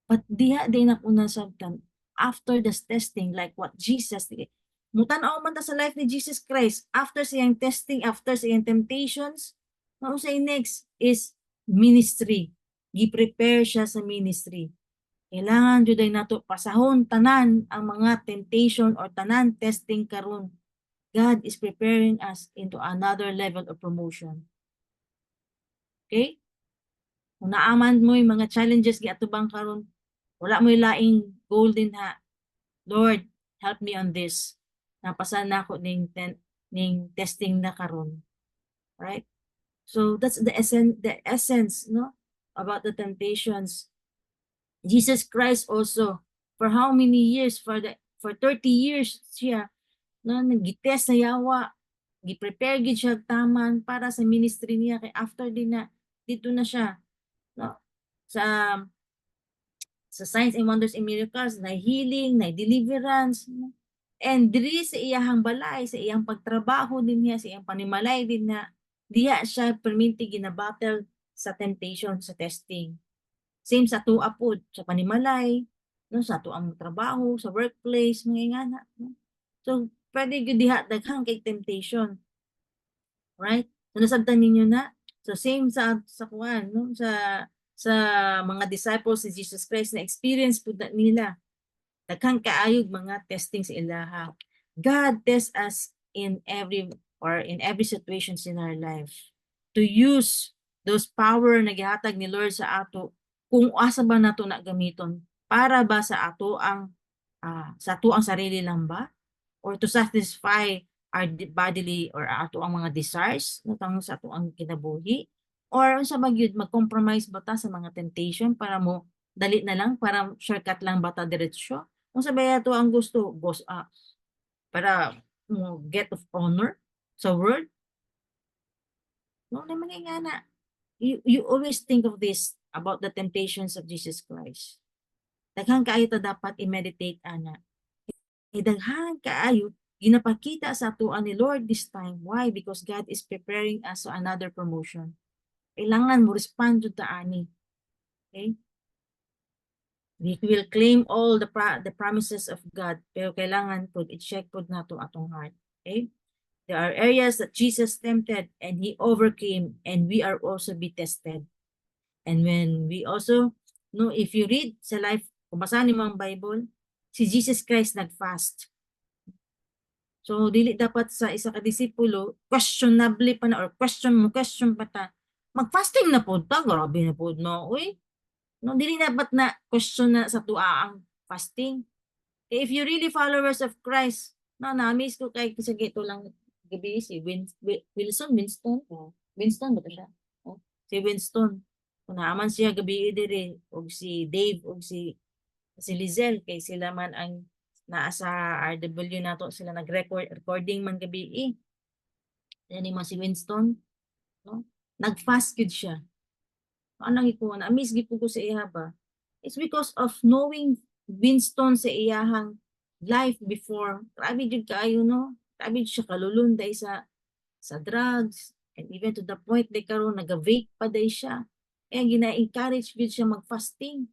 But diha din ako nasabtan after this testing, like what Jesus did. Mutan-aw man ta sa life ni Jesus Christ, after siyang testing, after siyang temptations, mao say next is ministry. Gi-prepare siya sa ministry. Kailangan jud ay nato pasahon tanan ang mga temptation or tanan testing karon. God is preparing us into another level of promotion. Okay? Kung naaman mo yung mga challenges giatubang karon, wala mo laing golden ha. Lord, help me on this. Napasan na ako ning testing na karon. Right? So that's the essence, no, about the temptations. Jesus Christ also, for how many years? For 30 years siya, no, nagitest na yawa, gi-prepare gid siya taman para sa ministry niya, kay after din na dito na siya, no, sa signs and wonders and miracles, na healing, na deliverance, no? And diri sa iyang balay, sa iyang pagtrabaho din niya, sa iyang panimalay din na diya siya perminti gina-battle sa temptation, sa testing. Same sa tuwa po, sa panimalay, no, sa tuang trabaho, sa workplace, mga ingana. No? So, pwede gyud diha daghang kay temptation. Right? So, nasabtan ninyo na. So, same sa kuan, no? Sa mga disciples ni Jesus Christ na experience po nila. Daghang kaayog mga testing sa ilaha. God tests us in every situations in our life to use those power na gihatag ni Lord sa ato, kung asa ba nato na gamiton, para ba sa ato ang sarili lang ba, or to satisfy our bodily or ato ang mga desires natang sa ato ang kinabuhi, or sa magyud mag-compromise ba ta sa mga temptation para mo dali na lang, para shortcut lang ba ta diretsyo, kung sabay ato ang gusto para mo get of honor sa world. No, na mga ingana. You always think of this about the temptations of Jesus Christ. Daghang kaayo ta dapat i-meditate ana. Daghan kaayo ginapakita sa atuan ni Lord this time. Why? Because God is preparing us for another promotion. Kailangan mo respond jud ta ani. Okay? We will claim all the promises of God, pero kailangan po i-check po nato atong heart. Okay? There are areas that Jesus tempted and He overcame, and we are also be tested. And when we also, no, if you read sa life, kung basahin mo ang Bible, si Jesus Christ nag-fast. So, dili dapat sa isa ka disipulo, questionable pa na, or question pa ta, mag-fasting na po ta, grabe na po na, uy. No, dili dapat na question na sa tua ang fasting. If you really followers of Christ, na-miss ko kay sa gito lang gabi si Winston, Winston ba to siya? Oh, si Winston. Kung naaman siya gabi dire, og si Dave, og si Lizelle, kay sila man ang naa sa RW nato, sila recording man gabi. Yan yung si Winston, no? Nag-fast gid siya. Anong ikuha na, miss gid ko sa iya ba? It's because of knowing Winston sa iyahang life before. Grabe jud kaayo, no? Grabe siya kalulunday sa drugs, and even to the point na karon naga-vape pa day siya. Kaya gina-encourage gid siya mag-fasting.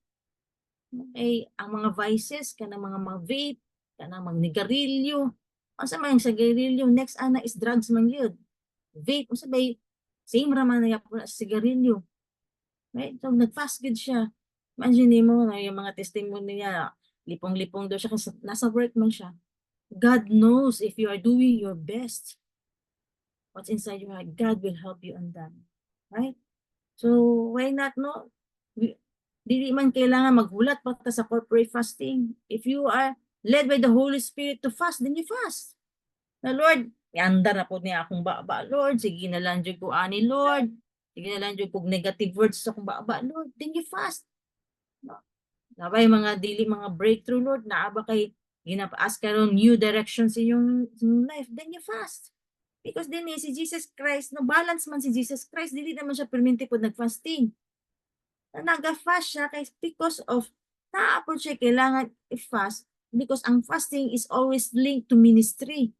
Okay, ang mga vices kanang mga vape, kanang magnigarilyo. Asa man sa sigarilyo, next ana is drugs man yun. Vape, unsa bay same ra man na sa sigarilyo. Right? So nag-fast gid siya. Imagine mo na yung mga testimony niya, lipong-lipong daw siya kasi nasa work man siya. God knows if you are doing your best. What's inside your heart, God will help you on that. Right? So, why not, no? Dili man kailangan maghulat pa ta sa corporate fasting. If you are led by the Holy Spirit to fast, then you fast. Na Lord, iandar na po niya akong baba, Lord. Sige na lang dyan ko ani, Lord. Sige na lang dyan kong negative words sa akong baba, Lord. Then you fast. No? Nabay mga dili, mga breakthrough, Lord. Naaba kay ginapaas karon new direction sa iyong life. Then you fast. Because din si Jesus Christ, no, balance man si Jesus Christ, dili naman siya perminti po nag-fasting. Naga-fast siya because of naapon siya kailangan i-fast because ang fasting is always linked to ministry.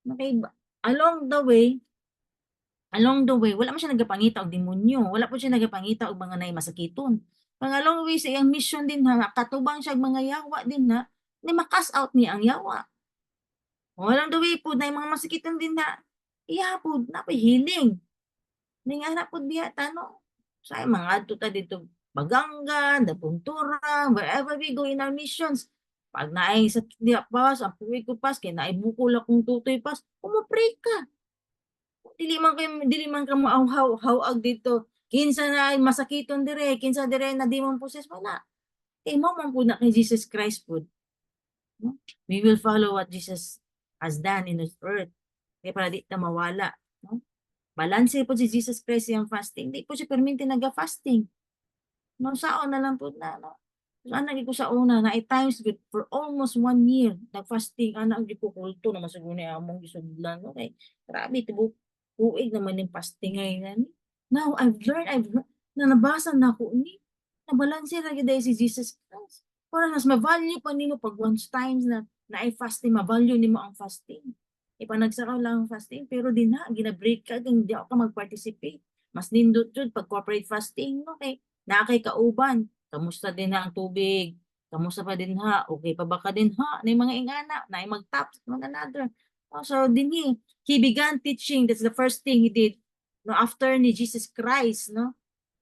Okay, along the way, wala man siya nagapangita og demonyo, wala po siya nagapangita og mga nay masakiton. Pang along the way sa iyang mission din ha, katubang siya og mga yawa din na, ni makas out niya ang yawa. Along the way po na mga masakiton din na, iya po na pa healing. Ning ana po biya tano. Sa mga adto ta dito Bagangan, Dapuntura, wherever we go in our missions. Pag naay sa diya pas, ang puwi ko pas, kay naay bukol akong tutoy pas, umupray ka. Dili man ka maaw-hawag dito. Kinsa na ay masakiton dire, kinsa dire na demon possessed wala. Kay mo man po na kay Jesus Christ po. No? We will follow what Jesus has done in this earth. Kaya para di ta mawala. No? Balanse po si Jesus Christ yung fasting. Di po siya perminti naga-fasting. No, saon na lang po na, no? So, anak ko sa una, na times good for almost 1 year, nag-fasting, anak ko kulto na masaguna among gisudlan, okay? Grabe, tuig naman yung fasting ngayon. Now, I've learned, na nabasa na ako, ni, nabalanse lagi dahil si Jesus Christ. Para mas ma-value pa nimo pag once times na i-fasting, ma-value nimo ang fasting. Ipanagsakaw lang ang fasting, pero din ha, gina-break ka, hindi ako mag-participate. Mas nindot yun pag corporate fasting, okay? Na kay kauban, kamusta din na ang tubig? Kamusta pa din ha? Okay pa ba ka din ha? Na mga ingana, na mag-tap, one another. Oh, so din he began teaching. That's the first thing he did. No, after ni Jesus Christ, no?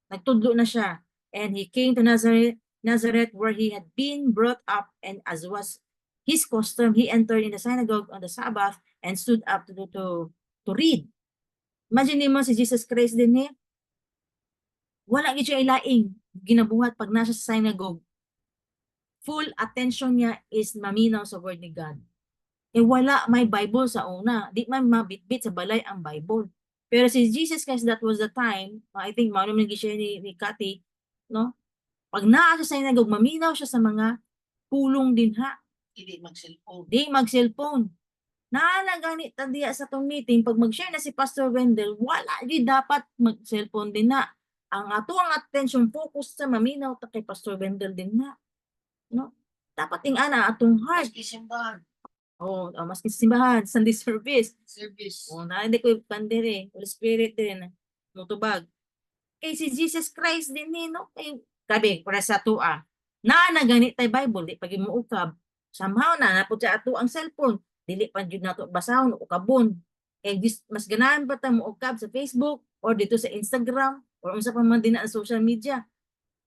Nagtudlo na siya. And he came to Nazareth where he had been brought up, and as was his custom, he entered in the synagogue on the Sabbath and stood up to read. Imagine mo si Jesus Christ din wala gid siya ilaing ginabuhat pag nasa sa synagogue. Full attention niya is maminaw sa word ni God. Wala may Bible sa una. Di man mabitbit sa balay ang Bible. Pero si Jesus Christ, that was the time, I think mao naman siya ni Cathy, no? Pag naa sa synagogue, maminaw siya sa mga pulong din ha. Hindi mag-cellphone. Di mag-cellphone. Naalagani ta diya sa tong meeting pag mag-share na si Pastor Wendell, wala di dapat mag-cellphone din na. Ang ato ang attention focus sa maminaw ta kay Pastor Wendell din na, no? Dapat ing ana atong heart. Maski simbahan, Oh, maski sa simbahan, Sunday service. service. Oh, na hindi ko pandere, Holy Spirit din. Mutubag. Kay si Jesus Christ din ni, no? Kay kabi para sa tua. Na gani tay Bible, di pag muukab. Somehow na napud sa ato ang cellphone. Dili pa jud nato basahon o ukabon. Kay mas ganahan pa ta muukab sa Facebook or dito sa Instagram or unsa pa man din na social media.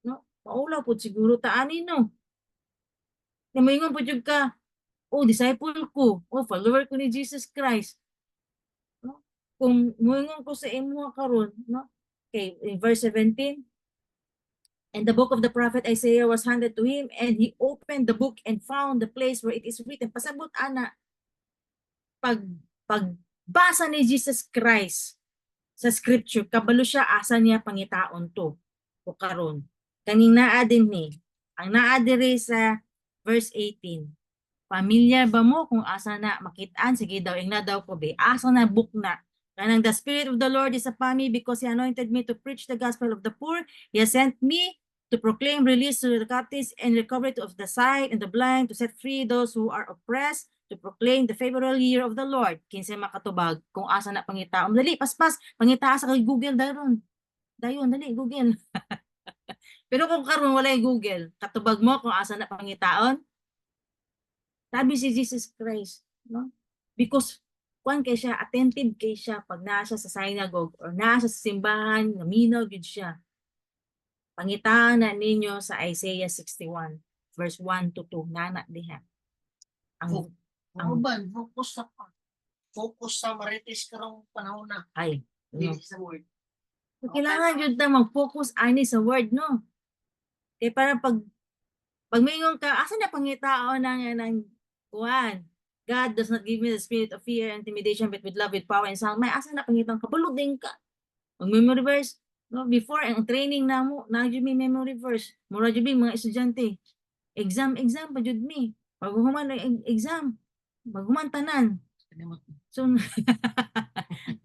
No? Paulaw pud siguro ta ani no. Kay moingon pud jud ka, oh, disciple ko, oh, follower ko ni Jesus Christ. No? Kung moingon ko sa imo karon, no? Okay, in verse 17, and the book of the prophet Isaiah was handed to him, and he opened the book and found the place where it is written. Pasabot ana, pagbasa ni Jesus Christ sa scripture, kabalo siya asa niya pangitaon to. O karon, kaning naa din ni, ang naa diri sa verse 18. Pamilyar ba mo kung asa na makitaan? Sige daw, ing na daw ko be. Asa na book na. Kanang the Spirit of the Lord is upon me because He anointed me to preach the gospel of the poor. He has sent me to proclaim release to the captives and recovery of the sight and the blind, to set free those who are oppressed, to proclaim the favorable year of the Lord. Kinsa makatubag kung asa na pangitaon. Dali, paspas, pangitaa sa kay Google dayon. Dayon, dali, Google. Pero kung karon walay Google, katubag mo kung asa na pangitaon. Sabi si Jesus Christ, no? Because kuan kay siya, attentive kay siya pag nasa sa synagogue or nasa sa simbahan, naminaw gid siya. Pangitaan na ninyo sa Isaiah 61 verse 1 to 2 nana diha. Ang Uban, focus sa marites karong panahon na. ay, no. Dili sa word. So, kailangan jud ta mag-focus ani sa word, no? Kay para pag mingon ka, asa na pangitaon ng kuan? God does not give me the spirit of fear and intimidation, but with love, with power, and sound. May asa na pangitang kabalo din ka. Mag-memory verse, no? Before, ang training na mo, na-jud may memory verse. Mura jud mga estudyante. Exam pa jud mi. Pag human ang exam, maghuman tanan. So,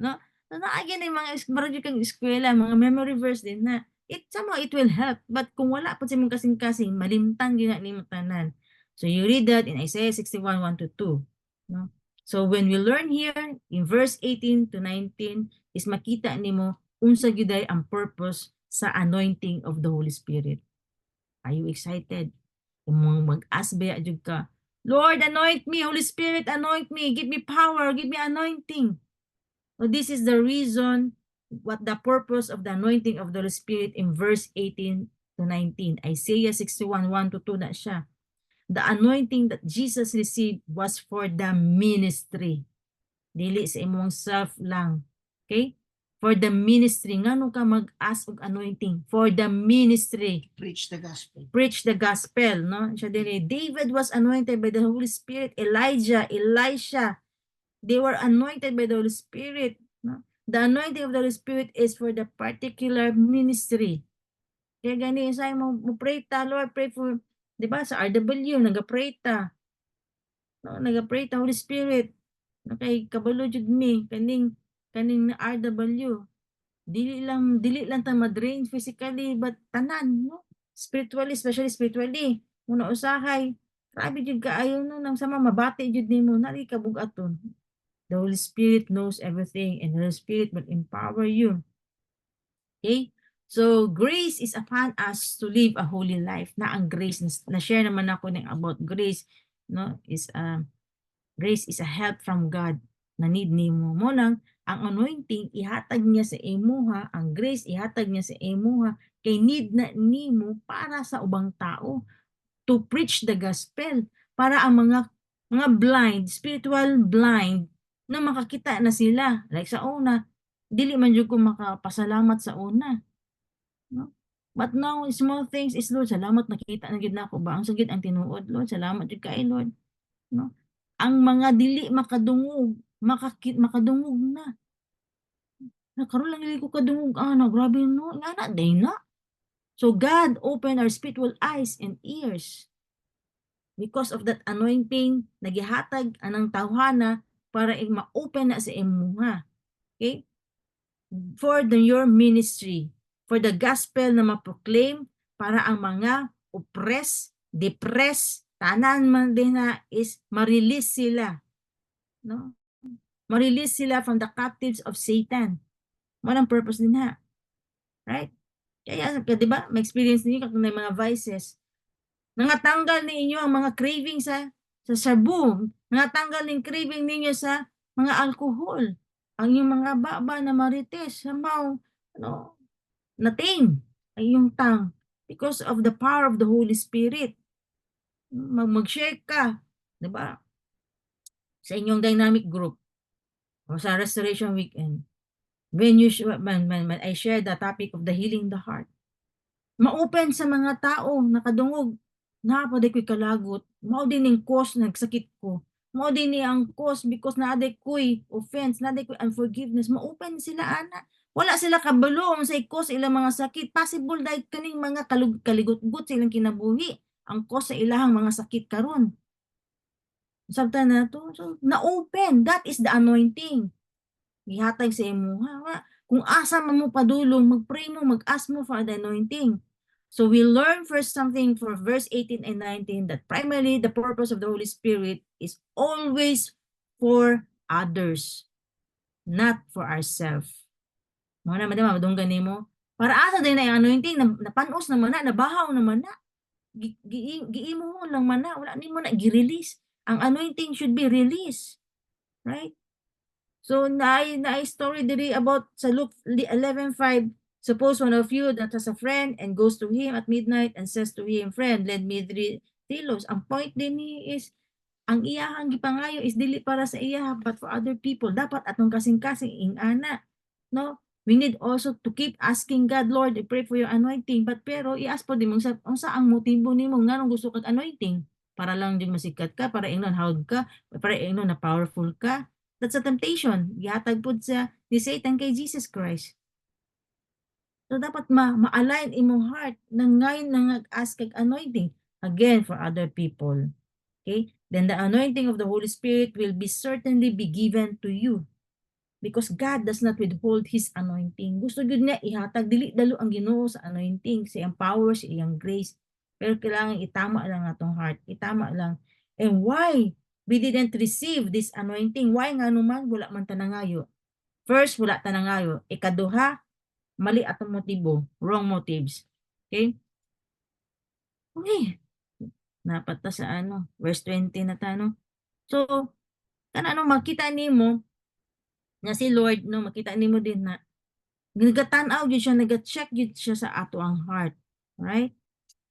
no? So, naagyan yung mga marami kang eskwela, mga memory verse din na somehow it will help. But kung wala pa sa mga kasing-kasing, malimtan gina ni mo tanan. So you read that in Isaiah 61, 1 to 2. No? So when we learn here in verse 18 to 19 is makita nimo unsa gyuday ang purpose sa anointing of the Holy Spirit. Are you excited? Kung mag-asbe jud ka, Lord, anoint me, Holy Spirit, anoint me, give me power, give me anointing. So this is the reason what the purpose of the anointing of the Holy Spirit in verse 18 to 19. Isaiah 61, 1 to 2 na siya. The anointing that Jesus received was for the ministry. Dili sa imong self lang. Okay? For the ministry. Ngano ka mag-ask og anointing? For the ministry. Preach the gospel. Preach the gospel, no? Siya dili. David was anointed by the Holy Spirit. Elijah, Elisha, they were anointed by the Holy Spirit. No? The anointing of the Holy Spirit is for the particular ministry. Kaya gani, say mo pray ta, Lord, pray for, di ba, sa RW, nag-pray ta. No, nag-pray ta, Holy Spirit. Okay, kabalo jud mi, kaning RW. Dili lang ta ma-drain physically, but tanan, no? Spiritually, especially spiritually. Muna usahay, grabe jud kaayo no, nang sama mabati jud nimo, nari ka bugaton. The Holy Spirit knows everything, and the Holy Spirit will empower you. Okay? So, grace is upon us to live a holy life. Na ang grace, na-share naman ako ng about grace, no? Grace is a help from God na need nimo. Mo nang ang anointing ihatag niya sa imuha, ang grace ihatag niya sa imuha, kay need na nimo para sa ubang tao to preach the gospel, para ang mga blind, spiritual blind, na makakita na sila. Like sa una, dili man jud ko makapasalamat sa una. No? But now, small things is, Lord, salamat nakita na jud nako ba? Ang sagid ang tinuod, Lord, salamat jud kay Lord. No? Ang mga dili makadungog, makadungog na. Nakaroon lang dili ko kadungog, grabe no, nga day na. So God opened our spiritual eyes and ears. Because of that anointing, nagihatag anang tawhana para ma-open na sa imuha. Okay? For your ministry, for the gospel na ma-proclaim para ang mga oppressed, depressed, tanan man din na is ma-release sila. No? Ma-release sila from the captives of Satan. Walang purpose din ha. Right? Kaya, di ba, ma-experience ninyo kung may mga vices. Nangatanggal ninyo ang mga craving sa sabu. Nangatanggal ng craving ninyo sa mga alcohol. Ang yung mga baba na marites, somehow, nating ang yung tongue because of the power of the Holy Spirit. Mag-share ka, di ba? Sa inyong dynamic group o sa Restoration Weekend. When I share the topic of the healing the heart, ma-open sa mga tao nakadungog napaday ko'y kalagot, mao din yung cause nagsakit ko, mao din ni ang cause because naaday ko'y offense, naaday ko'y unforgiveness, ma-open sila ana, wala sila kabalo ang say cause ilang mga sakit, possible dahil kaning mga kaligot-gut silang kinabuhi ang cause sa ilahang mga sakit karon. Sabta na to, so na-open, that is the anointing. Gihatag sa imuha. Kung asa man mo padulong, mag-pray mo, mag-ask mo for the anointing. So we learn first something for verse 18 and 19 that primarily the purpose of the Holy Spirit is always for others, not for ourselves. Mga naman din, madunggan mo. Para asa din na yung anointing, napanos naman na, nabahaw naman na. Giimo mo lang man na, wala ni mo na, gi-release. Ang anointing should be released. Right? So, na story diri about sa Luke 11:5. Suppose one of you that has a friend and goes to him at midnight and says to him, "Friend, lend me 3 kilos." Ang point din ni is, ang iyahang gipangayo is dili para sa iya, but for other people. Dapat atong kasing-kasing ingana. No? We need also to keep asking God, Lord, I pray for your anointing. But pero, i-ask po din mo, unsa ang motibo nimo nga nung gusto kag anointing? Para lang din masikat ka, para ingnon hawd ka, para ingnon na powerful ka. That's a temptation. Gihatag pud sa ni Satan kay Jesus Christ. So dapat ma-align imong heart na ngayon na nag-ask kag anointing again for other people. Okay? Then the anointing of the Holy Spirit will be certainly be given to you because God does not withhold His anointing. Gusto gyud niya ihatag dili dalo ang Ginoo sa anointing, sa iyang power, sa iyang grace. Pero kailangan itama lang atong heart, itama lang. And why we didn't receive this anointing? Why nga naman wala man tanangayo? First, wala tanangayo. Ikaduha, mali atong motibo, wrong motives. Okay? Okay. Napata sa verse 20 na tano. So, kanano makita nimo nga si Lord, no, makita nimo din na nagatan-aw gyud siya, nag-check gyud siya sa ato ang heart. Right?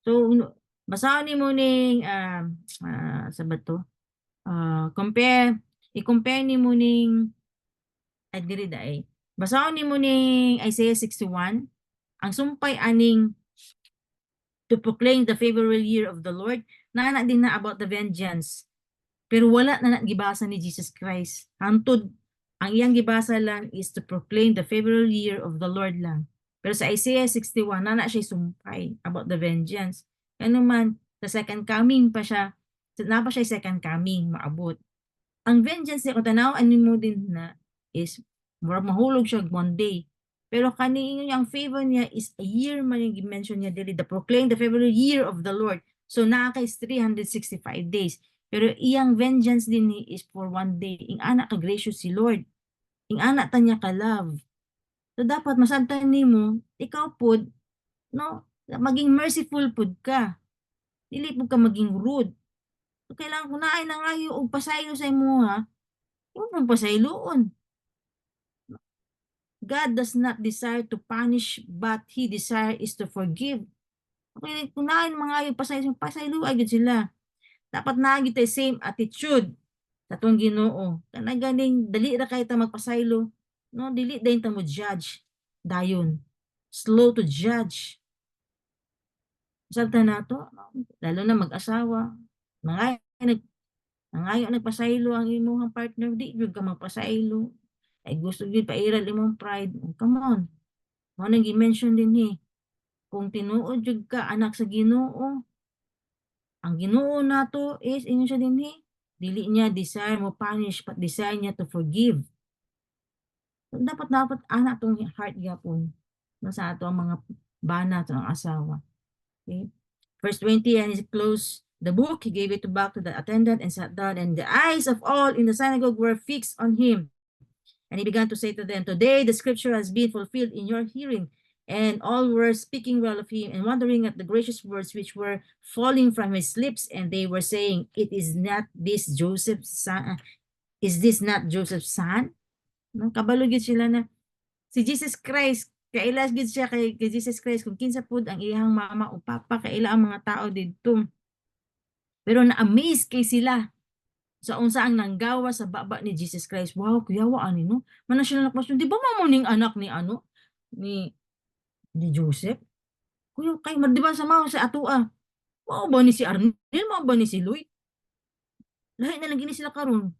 So, basahon nimo ning sa bato. I-compare nimo ning diri daay. Basahon nimo ning Isaiah 61, ang sumpay aning to proclaim the favorable year of the Lord, na din na about the vengeance. Pero wala na gibasa ni Jesus Christ. Hantod, ang iyang gibasa lang is to proclaim the favorable year of the Lord lang. Pero sa Isaiah 61, na siya sumpay about the vengeance. Ano man, sa second coming pa siya, na pa siya second coming, maabot. Ang vengeance niya, kung tanawan mo din na, is mahulog siya one day. Pero kanino ang favor niya is a year man yung mention niya dili, the proclaim the favorable year of the Lord. So naka is 365 days. Pero iyang vengeance din ni is for one day. Ing anak ka gracious si Lord. Ing anak ta niya ka love. So dapat masabtan nimo, ikaw pud no, maging merciful pud ka. Dili pud ka maging rude. So kailangan ko naay na ngayo og pasaylo sa imuha. Huwag mong pasayloon. God does not desire to punish, but He desire is to forgive. Okay, kung nain mga yung pasaylo agad sila. Dapat naagit tayo same attitude sa itong Ginoo. Kana ganing dali ra kay ta magpasaylo, no, dili dayon ta mo judge dayon. Slow to judge. Sabta nato, lalo na mag-asawa. Nangayo nagpasaylo ang imong partner, di jud ka magpasaylo. Ay gusto gyud pairal imong pride. Come on. Mo nang gi-mention din ni. Kung tinuod jud ka anak sa Ginoo, ang Ginoo nato is inyo siya dinhi Dili niya desire mo punish, but desire niya to forgive. So, dapat ana tong heart gyapon no sa ato ang mga bana sa asawa. Okay? Verse 20, and he closed the book, he gave it back to the attendant and sat down, and the eyes of all in the synagogue were fixed on him. And he began to say to them, today the scripture has been fulfilled in your hearing. And all were speaking well of him and wondering at the gracious words which were falling from his lips. And they were saying, it is not this Joseph's son? Is this not Joseph's son? No, kabalo gid sila na si Jesus Christ, kaila gid siya kay Jesus Christ kung kinsa pud ang iyang mama o papa, kaila ang mga tao didto. Pero na-amaze kay sila sa unsa ang nanggawa sa baba ni Jesus Christ. Wow, kuyawa ani no. Mana siya na question, di ba mamo ning anak ni ano ni Joseph? Kuya kay di ba sa mao sa atua? Mao ba ni si Arnel? Mao ba ni si Lloyd? Lahi na lang gini sila karon.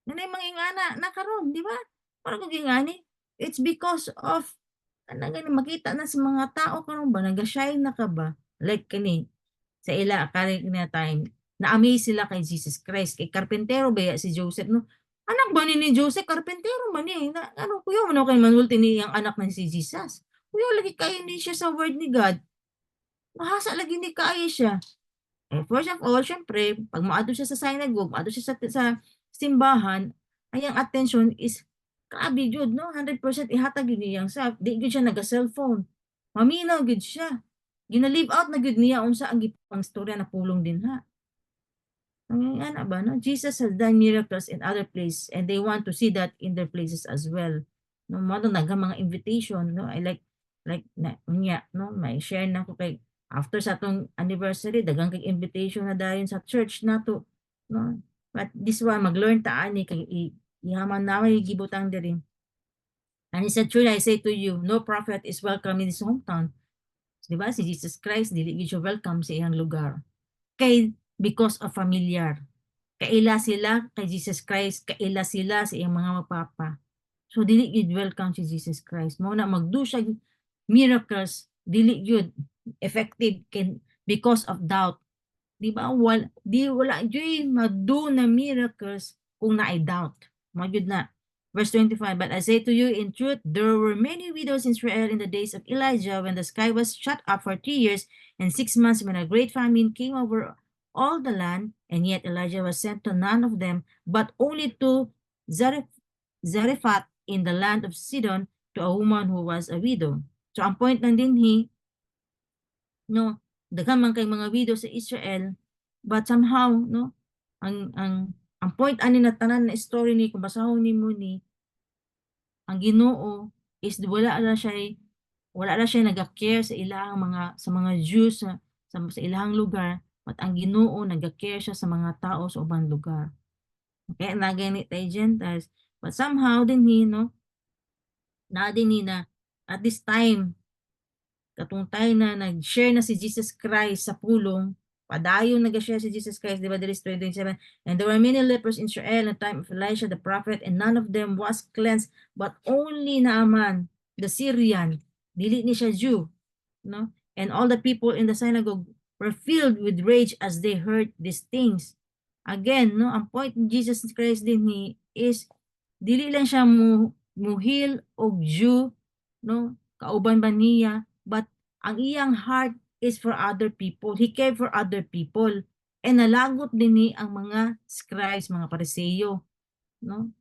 Nanay mangingana na karon, di ba? Para kung gingani, it's because of gani makita na sa mga tao karon ba naga-shine na ka ba? Like kani sa ila kani na time na-amaze sila kay Jesus Christ. Kay karpentero ba si Joseph no? Anak ba ni Joseph karpentero man eh. Na, ano kuya mo kay manulti ni ang anak na si Jesus. Kuya lagi kayo ni siya sa word ni God. Mahasa lagi ni kayo siya. Eh, first of all, syempre, pag maadto siya sa synagogue, maadto siya sa simbahan, ay ang attention is grabe jud no, 100% ihatag yun niyang sa, di gyud siya naga-cellphone. Maminaw gyud siya. Gina-leave out na gyud niya unsa ang gipang storya na pulong din ha. Ang ana ba no, Jesus has done miracles in other places and they want to see that in their places as well. No, mo naga mga invitation no, I like na niya no, may share na ko kay after sa atong anniversary daghang kay invitation na dayon sa church nato no, but this one mag-learn ta ani kay ihaman na may gibutang diri. And he said, truly I say to you, no prophet is welcome in his hometown. So, diba si Jesus Christ dili gyud siya welcome sa iyang lugar kay because of familiar. Kaila sila kay Jesus Christ, kaila sila sa iyang mga mapapa. So dili gyud welcome si Jesus Christ. Mao na magdo siya miracles, dili gyud effective because of doubt. Di ba? Wala gyud magdo na miracles kung naay doubt. Mao gyud na. Verse 25, but I say to you in truth, there were many widows in Israel in the days of Elijah when the sky was shut up for 3 years and 6 months when a great famine came over all the land, and yet Elijah was sent to none of them, but only to Zarephath in the land of Sidon to a woman who was a widow. So ang point lang din no, daghan man kay mga widow sa Israel, but somehow no, ang point ani na tanan na story ni kung basahon nimo ni ang Ginoo is wala na siya naga-care sa ilahang mga Jews sa ilahang lugar, but ang Ginoo naga-care siya sa mga tao sa ubang lugar. Okay, na ganit tayo Gentiles, but somehow din no, na din na at this time katong tayo na nag-share na si Jesus Christ sa pulong, padayon nag-share si Jesus Christ, di ba, there is 27, and there were many lepers in Israel at the time of Elisha the prophet, and none of them was cleansed, but only Naaman, the Syrian, dili ni siya Jew, no? And all the people in the synagogue were filled with rage as they heard these things. Again, no, ang point ni Jesus Christ din is, dili lang siya muhil og Jew, no, kauban ba niya, but ang iyang heart is for other people. He cared for other people. And nalagot din ni ang mga scribes, mga pariseyo. No?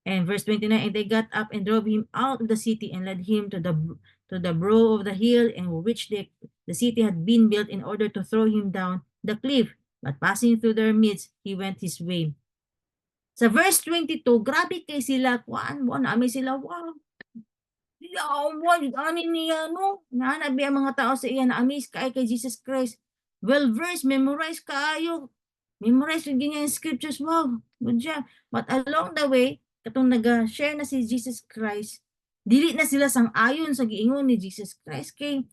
And verse 29, and they got up and drove him out of the city and led him to the brow of the hill in which the city had been built in order to throw him down the cliff. But passing through their midst, he went his way. Sa verse 22, grabe kay sila, naami sila, wow, ani niya, no? Naanabi ang mga tao sa iya na amaze kay Jesus Christ. Well-versed, memorize kaayo. Memorize yung ganyan scriptures. Wow, good job. But along the way, katong nag-share na si Jesus Christ, dili na sila sang-ayon sa giingon ni Jesus Christ. Kay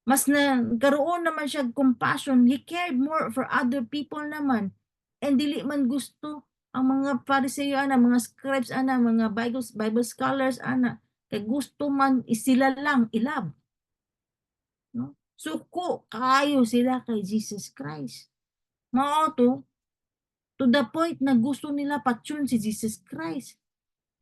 mas nagkaroon naman siya compassion. He cared more for other people naman. And dili man gusto ang mga Pharisee mga scribes mga Bible scholars kay gusto man sila lang ilab. No? Suko kayo sila kay Jesus Christ. Mao to To the point na gusto nila patyon si Jesus Christ.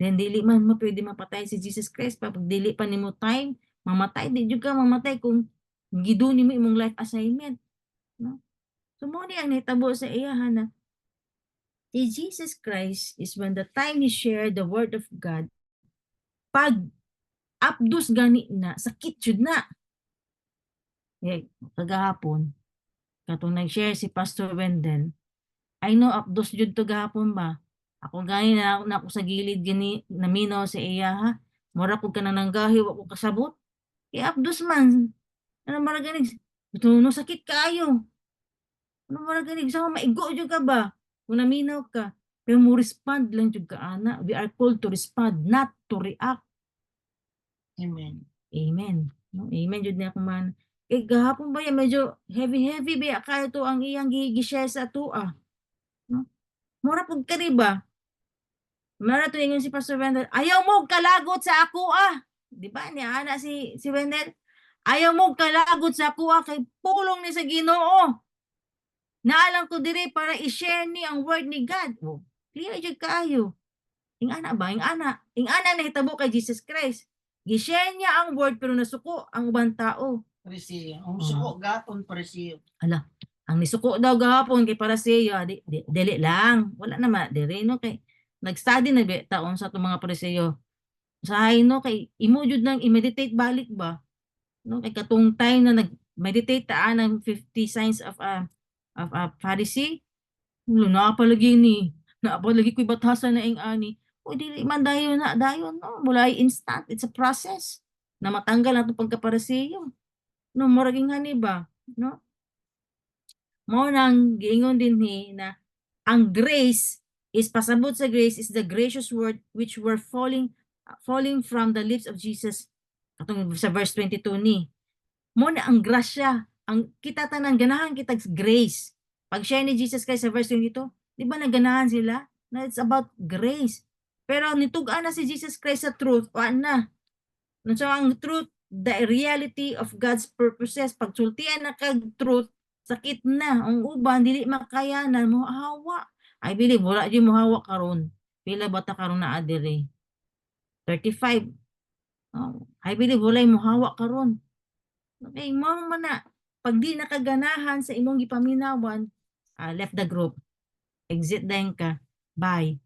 Then dili man mo pwede mapatay si Jesus Christ pag dili pa nimo time mamatay di jud ka mamatay kung gidu nimo imong life assignment, no? So mo ni ang nahitabo sa iya na si Jesus Christ is when the time he shared the word of God, pag apdos gani na sakit jud na. Kagahapon katong nag-share si Pastor Wendell, I know apdos jud to gahapon ba. Ako gani na ako sa gilid gani naminaw sa iya ha. Mura ko ka nanggahi wa ko kasabot. Apdos man. Ano mara ganig? No sakit kaayo. Ano mara ganig sa maigo jud ka ba? Kung naminaw ka, pero mo respond lang jud ka ana. We are called to respond, not to react. Amen. Amen. No? Amen jud na ako man. Gahapon ba yan, medyo heavy ba kaya to ang iyang gi-share sa ato no? Mura pud kani ba? Mara to ingon si Pastor Wendell, ayaw mo kalagot sa ako Di ba ni ana si Wendell? Ayaw mo kalagot sa ako kay pulong ni sa Ginoo. Naalang ko diri para i-share ni ang word ni God. Oh, clear jud kaayo. Ing ana ba? Ing ana nahitabo kay Jesus Christ. Gi-share niya ang word pero nasuko ang ubang tao. Parisiyo. Ang suko gaton parisiyo. Ala, ang nisuko daw gahapon kay para siya, dili lang. Wala naman, dili no kay nag-study na taon sa itong mga Pariseo. Usahay no kay imo jud nang i-meditate balik ba? No kay katong time na nag-meditate ta ng 50 signs of a Pharisee. Na palagi ni, na palagi ko'y batasan na ing ani. O dili man dayon no, mulay instant, it's a process na matanggal ang pagka-Pariseo. No, muraging hani ba? No? Mo nang giingon din ni na ang grace is pasabot sa grace is the gracious word which were falling from the lips of Jesus. Katong sa verse 22 ni. Mo na ang grasya, ang kita tanan ganahan kita grace. Pag share ni Jesus Christ sa verse 22, di ba naganahan sila? Na it's about grace. Pero nitugaan na si Jesus Christ sa truth, na. So ang truth, the reality of God's purposes, pagsultian na kag truth, sakit na. Ang uban, dili makayanan mo, hawa. I believe, wala di mo hawa karon. Pila bata karon na adiri? 35. Oh, I believe, wala mo hawa karon. Okay, mo man na. Pag di nakaganahan sa imong gipaminawan, left the group. Exit din ka. Bye.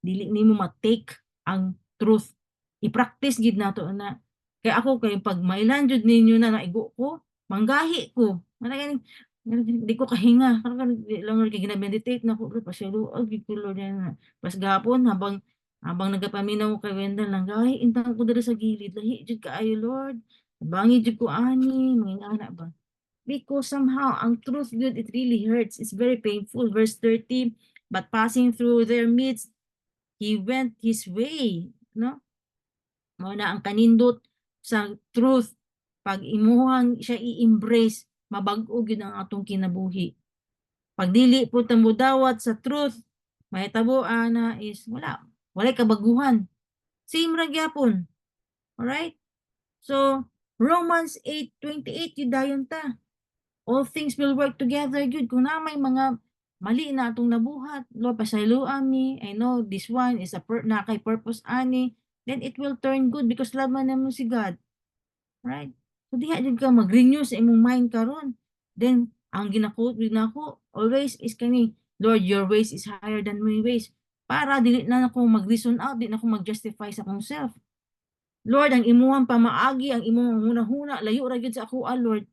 Dili nimo ma-take ang truth. I-practice gid nato na. Kaya ako kay pag mailan jud ninyo na naigo ko, manggahi ko. Di ko kahinga. Di lang kay gina-meditate na ko pa siya gid ko Lord yan. Pas gahapon habang nagapaminaw kay Wendell lang gahi intang ko diri sa gilid lahi jud kaayo Lord. Bangi jud ko ani, mangina ba? Because somehow ang truth good it really hurts. It's very painful. Verse 30, but passing through their midst, he went his way, no? Mao na ang kanindot sa truth pag imuhang siya i-embrace, mabag-o gyud ang atong kinabuhi. Pag dili po tamudawat sa truth, mahitaboan na is walay kabaguhan. Same ra gyapon. Alright? So Romans 8:28 yun dayon ta. All things will work together good. Kung na may mga mali na atong nabuhat, Lord, pasayloan mi. I know this one is na kay purpose ani. Then it will turn good because love man namo si God. Right? So diha jud ka mag-renew sa imong mind karon. Then ang ginako always is kani, Lord, your ways is higher than my ways. Para dili na ako mag-reason out, di na ako mag-justify sa akong self. Lord, ang imuhang pamaagi, ang imuhang huna-huna, layo ra gyud sa ako, Lord.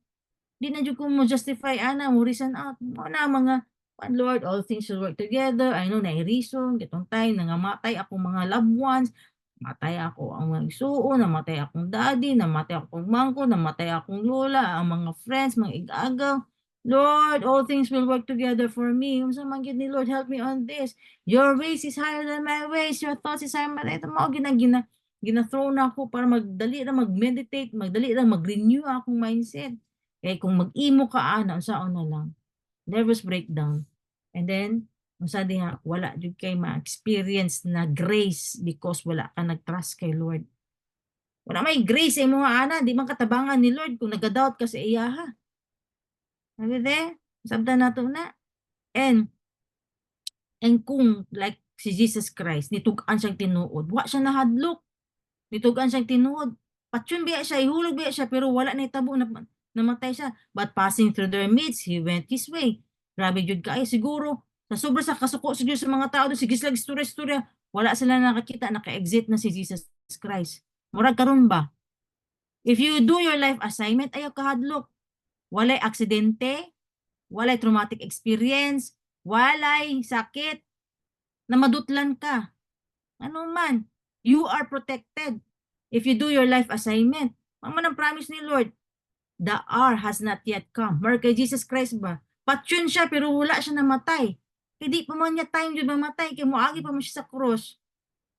Di na jud ko mo justify mo reason out. Mo na mga Lord, all things should work together. I know na reason kitong time nangamatay akong mga loved ones. Matay ako ang mga isuo, namatay akong daddy, namatay akong mangko, namatay akong lola, ang mga friends, mga igagaw. Lord, all things will work together for me. Unsa man gyud ni Lord, help me on this. Your ways is higher than my ways. Your thoughts is higher than my thoughts. Mao gina-throw na ako para magdali ra mag-meditate, magdali ra mag-renew akong mindset. Kaya kung mag-imo ka unsaon na lang. Nervous breakdown. And then unsa diha wala jud kay ma-experience na grace because wala ka nag-trust kay Lord. Wala may grace sa imong ana, di man katabangan ni Lord kung nagadoubt ka sa iya ha. Sabi de, sabda nato na. And And kung like si Jesus Christ, nitugan siyang tinuod, wa siya nahadlok. Nitugan siyang tinuod. Patyon biya siya, ihulog biya siya, pero wala na itabo na namatay siya. But passing through their midst, he went his way. Grabe jud kaayo siguro. Sa sobra sa kasuko siguro sa mga tao, sige sila istorya-istorya, wala sila nakakita, naka-exit na si Jesus Christ. Murag karon ba? If you do your life assignment, ayaw kahadlok. Walay aksidente, walay traumatic experience, walay sakit, na madutlan ka. Ano man, you are protected. If you do your life assignment, mama ng promise ni Lord, the hour has not yet come. More kay Jesus Christ ba? Patyon siya pero wala siya namatay. Hindi pa man niya time yun mamatay, kaya muagi pa mo siya sa cross.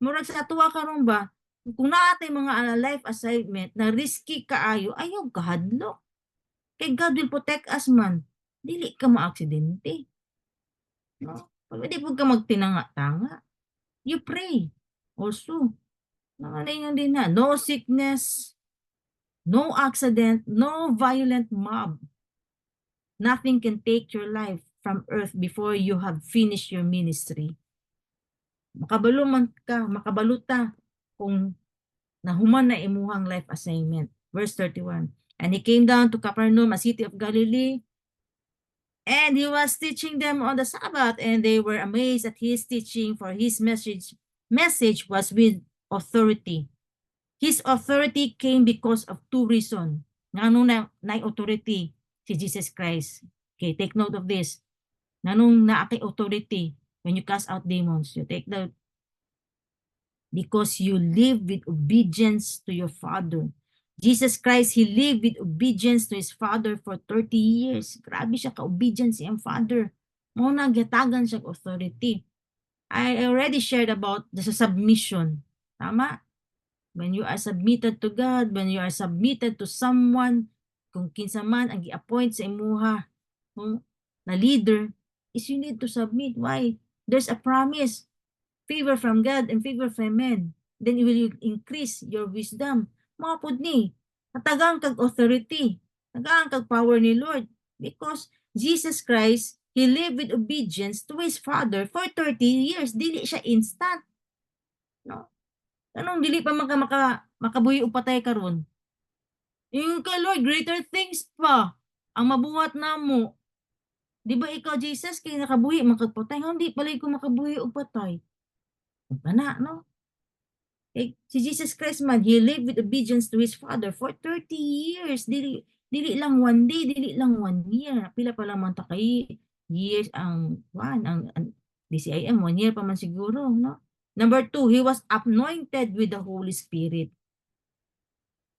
Murag sa tuwa karon ba? Kung naatay mga life assignment na risky kaayo, ayaw kahadlok. Kay God will protect us man. Dili ka maaksidente. No? Pwede po ka magtinanga-tanga. You pray. Also, nangalay din na, no sickness, no accident, no violent mob. Nothing can take your life from earth before you have finished your ministry. Makabalo man ka, makabaluta kung nahuman na imuhang life assignment. Verse 31. And he came down to Capernaum, a city of Galilee, and he was teaching them on the Sabbath, and they were amazed at his teaching, for his message was with authority. His authority came because of two reasons. Nanong na authority si Jesus Christ. Okay, take note of this. Nanong naatay authority when you cast out demons. You take note. Because you live with obedience to your Father. Jesus Christ, He lived with obedience to His Father for 30 years. Grabe siya ka-obedience siyang Father. Muna gatagan siya authority. I already shared about the submission. Tama? When you are submitted to God, when you are submitted to someone, kung kinsa man ang i-appoint sa imuha na leader, is you need to submit. Why? There's a promise. Favor from God and favor from men. Then it will increase your wisdom. Mga pod ni, katagang kag authority, katagang kag power ni Lord. Because Jesus Christ, He lived with obedience to His Father for 30 years. Dili siya instant. No? Anong dili pa makabuhi o patay karon? Yung ka Lord, greater things pa ang mabuhat namo. Di ba ikaw, Jesus, kay nakabuhi, makagpatay? Hindi pala ko makabuhi o patay. Bana, no? Si Jesus Christ man, He lived with obedience to His Father for 30 years. Dili lang 1 day, dili lang 1 year. Pila pa lang man kay years ang DCIM, 1 year pa man siguro, no? Number 2, He was anointed with the Holy Spirit.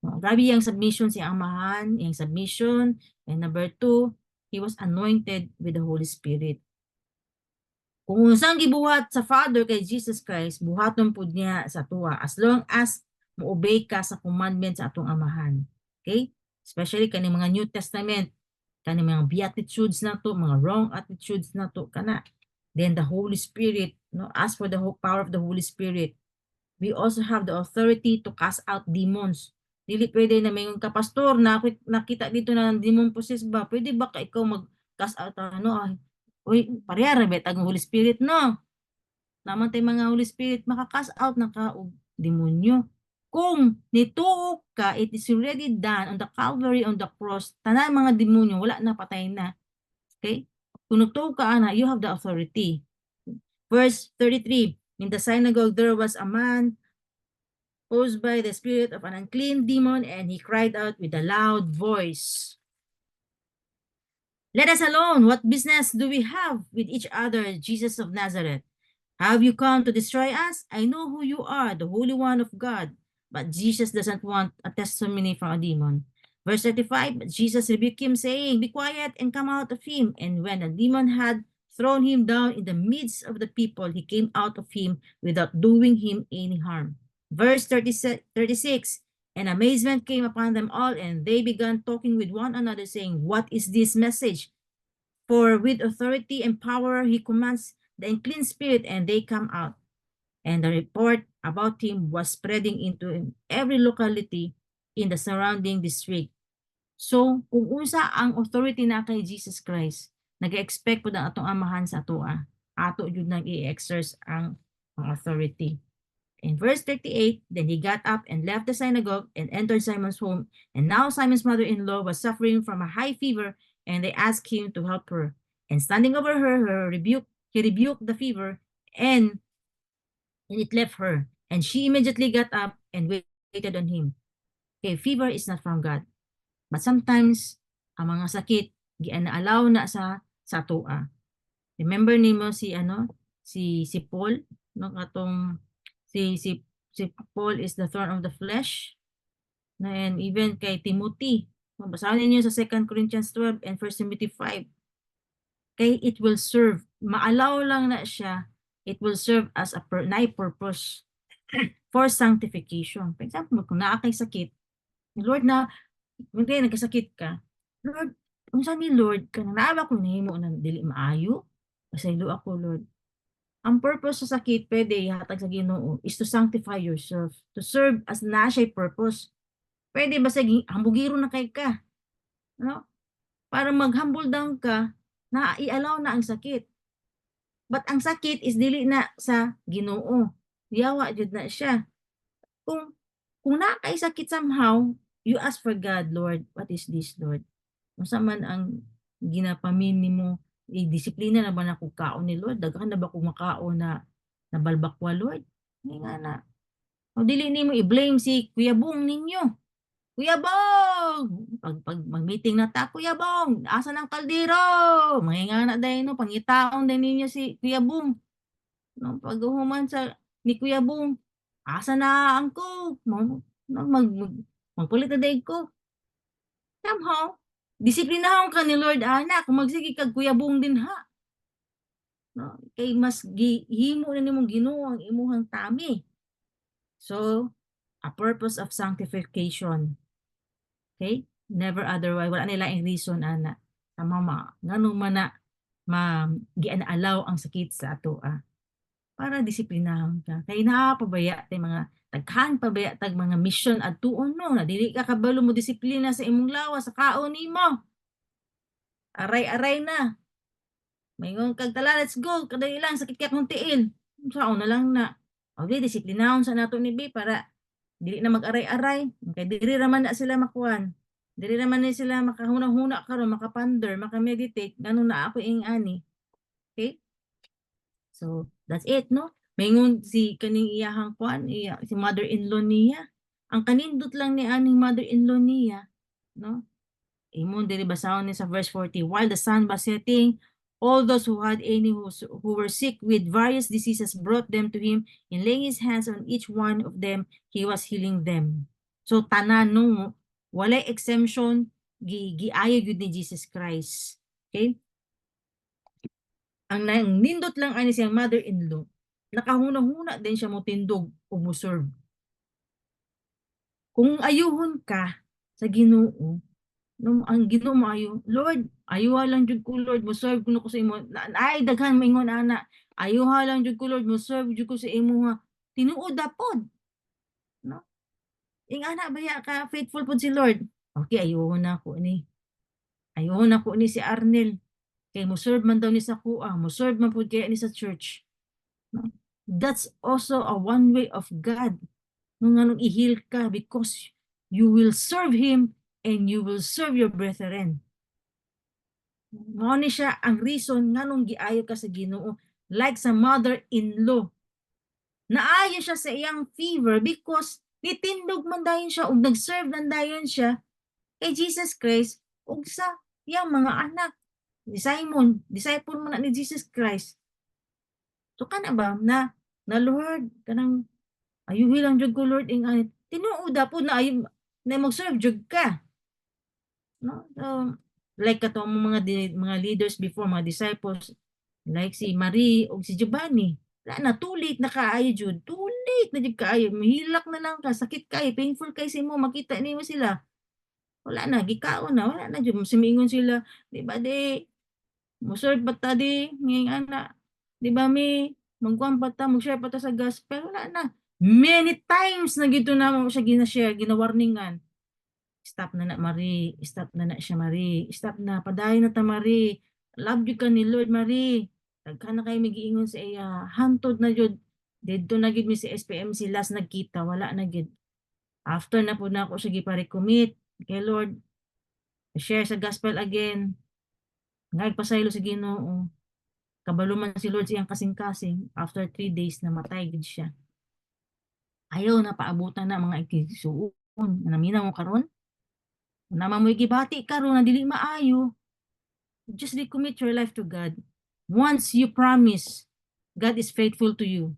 Grabe yung submission si Amahan, yung submission. And number 2, He was anointed with the Holy Spirit. Kung saan gibuhat sa Father kay Jesus Christ, buhaton po niya sa tuwa as long as mo-obey ka sa commandment sa atong Amahan. Okay? Especially kaning mga New Testament, kaning mga beatitudes na to, mga wrong attitudes na to, kana. Then the Holy Spirit, no? As for the power of the Holy Spirit, we also have the authority to cast out demons. Dili pwede na may kapastor, nakita dito na demon possessed ba? Pwede ba ka ikaw mag-cast out, uy, parehara ba ang Holy Spirit, no? Naman tayo mga Holy Spirit, makakas out na ka o demonyo. Kung nituok ka, it is already done on the Calvary, on the cross, tanan mga demonyo, wala na, patay na. Okay? Kung nagtuok ka, you have the authority. Verse 33, in the synagogue there was a man posed by the spirit of an unclean demon, and he cried out with a loud voice, "Let us alone. What business do we have with each other, Jesus of Nazareth? Have you come to destroy us? I know who you are, the Holy One of God." But Jesus doesn't want a testimony from a demon. Verse 35, but Jesus rebuked him, saying, "Be quiet and come out of him." And when the demon had thrown him down in the midst of the people, he came out of him without doing him any harm. Verse 36, and amazement came upon them all, and they began talking with one another, saying, "What is this message? For with authority and power he commands the unclean spirit, and they come out." And the report about him was spreading into every locality in the surrounding district. So, kung unsa ang authority na kay Jesus Christ, nag-expect po ang atong Amahan sa atoa. ato jud nang i-exercise ang authority. In verse 38, then he got up and left the synagogue and entered Simon's home. And now Simon's mother-in-law was suffering from a high fever, and they asked him to help her. And standing over her, he rebuked the fever, and it left her. And she immediately got up and waited on him. Okay, fever is not from God. But sometimes, ang mga sakit, gi-allow na sa tua. Remember nimo si Paul, no, katong si Paul is the thorn of the flesh. No, and even kay Timothy, basahin ninyo sa 2 Corinthians 12 and 1 Timothy 5. Kay it will serve, maalaw lang na siya, it will serve as a purpose for sanctification. For example, kung naa kay sakit, Lord na, hindi nagkasakit ka, Lord, kung saan ni Lord, kanang naawa ko nahimo na dili maayo, pasaylo ako, Lord. Ang purpose sa sakit, pwede ihatag sa Ginoo, is to sanctify yourself, to serve as na siya purpose. Pwede ba sa hambugiro na kay ka? No? Para mag-humble down ka, na i-allow na ang sakit. But ang sakit is dili na sa Ginoo. Yawa jud na siya. Kung na kay sakit somehow, you ask for God, Lord, what is this, Lord? Unsa man ang ginapamin nimo, disiplina na ba na ko kaon ni Lord? Daghan na ba ko makaon na balbakwa, Lord? Hindi nga na. O dili nimo i-blame si Kuya Bong ninyo. Kuya Bong! Pag mag-meeting na ta, Kuya Bong, asa ng kaldero? Mangingana dahil no, pangitaon din ninyo si Kuya Bong. No, pag-uhuman ni Kuya Bong, asa na ang ko? Magpulit na dahil ko. Somehow, disiplinahon ka ni Lord, anak, magsige kag Kuya Bong din ha. No, kay mas himo na nimong Ginoo ang imuhang tami. So, a purpose of sanctification. Okay? Never otherwise. Wala nila ang reason, ana. Tama ganun man na gi-allow ang sakit sa ato, para disiplinahon ka. Kay napabaya tay mga daghan pabaya tag mga mission adtuon no, na dili ka kabalo mo disiplina sa imong lawas sa kaon nimo. Aray-aray na. Mayingon kag tala, let's go. Kadali lang sakit ka kung tiil. Saon na lang na. Okay, disiplinahon sa nato ni B para dili na mag-aray-aray. Kay dili raman na sila makuan. Dili naman na sila makahuna-huna karon, makapander, makameditate. Ganun na ako ani. Okay? So, that's it, no? Mayingon si kaning iyahang kuan, si mother-in-law niya. Ang kanindot lang ni aning mother-in-law niya, no? Imong diri basahon ni sa verse 40, while the sun was setting, all those who had any who were sick with various diseases brought them to him, and laying his hands on each one of them, he was healing them. So tanan no, walay exemption, giayo gyud ni Jesus Christ. Okay? Ang nindot lang ani siyang mother-in-law, nakahuna-huna din siya mo tindog o mo serve. Kung ayuhon ka sa Ginoo, no, ang Ginoo mo ayo, Lord, ayuha lang jud ko, Lord, mo serve ko sa imo. Ay daghan maingon ana, ayuha lang jud ko, Lord, mo serve jud ko sa imo nga. Tinuod pod. No? Ing ana baya ka faithful pod si Lord. Okay, ayuhon na ko ni. Ayuhon na ko ni si Arnel. Kay mo serve man daw ni sa kuha, mo serve man pod kaya ni sa church. No? That's also a one way of God. Nung anong i-heal ka because you will serve Him and you will serve your brethren. Mao ni siya ang reason nganong giayo ka sa Ginoo, like sa mother-in-law. Naayo siya sa iyang fever because nitindog man dayon siya ug nag-serve man dayon siya kay Jesus Christ ug sa iyang mga anak. Ni Simon, disciple mo na ni Jesus Christ. So kana ba na Lord kanang ayuhi lang jud ko, Lord, ing anit. Tinuod po na na mag-serve jud ka. No? Like kato mga leaders before, mga disciples, like si Marie o si Giovanni. Wala na, too late na kaayo jud. Too late na jud kaayo. Mahilak na lang ka, sakit kayo, painful kayo sa mo, makita niyo sila. Wala na, gikaon na, wala na jud. Simingon sila, di ba mo-serve pa ta ngayong ana. Di ba magkuhan pa ta, mag-share pa ta sa gospel, wala na. Many times na gito na mo siya gina-share, gina-warningan. Stop na Marie, stop na siya Marie, stop na, padayon na ta Marie. Love you ka ni Lord Marie. Daghan na kayo magiingon sa iya, hantod na jud. Didto na gid mi si SPMC last nagkita, wala na gid. After na po na ako siya gipa-recommit kay Lord, share sa gospel again. Ngay pasaylo sa Ginoo. Kabalo man si Lord siyang kasing-kasing, after 3 days namatay gid siya. Ayaw na paabutan na mga igsuon. Naminaw mo karon. Kung naman mo gibati karon na dili maayo, just recommit your life to God. Once you promise, God is faithful to you.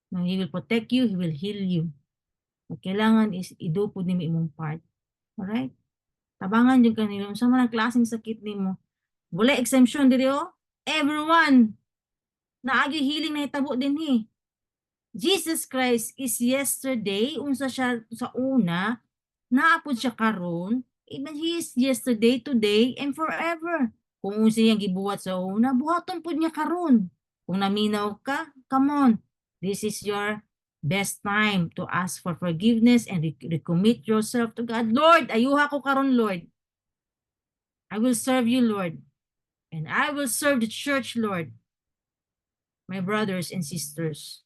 No, He will protect you, He will heal you. Ang kailangan is idupod nimo imong part. Alright? Tabangan yung kanila. Sa mga klaseng sakit nimo. Wala exemption diri oh. Everyone naagi healing na hitabo din Jesus Christ is yesterday, unsa siya sa una, naapod siya karon, even He is yesterday, today, and forever. Kung unsa yang gibuhat sa una, buhaton pud niya karon. Kung naminaw ka, come on. This is your best time to ask for forgiveness and recommit yourself to God. Lord, ayuha ko karon, Lord. I will serve you, Lord. And I will serve the church, Lord. My brothers and sisters.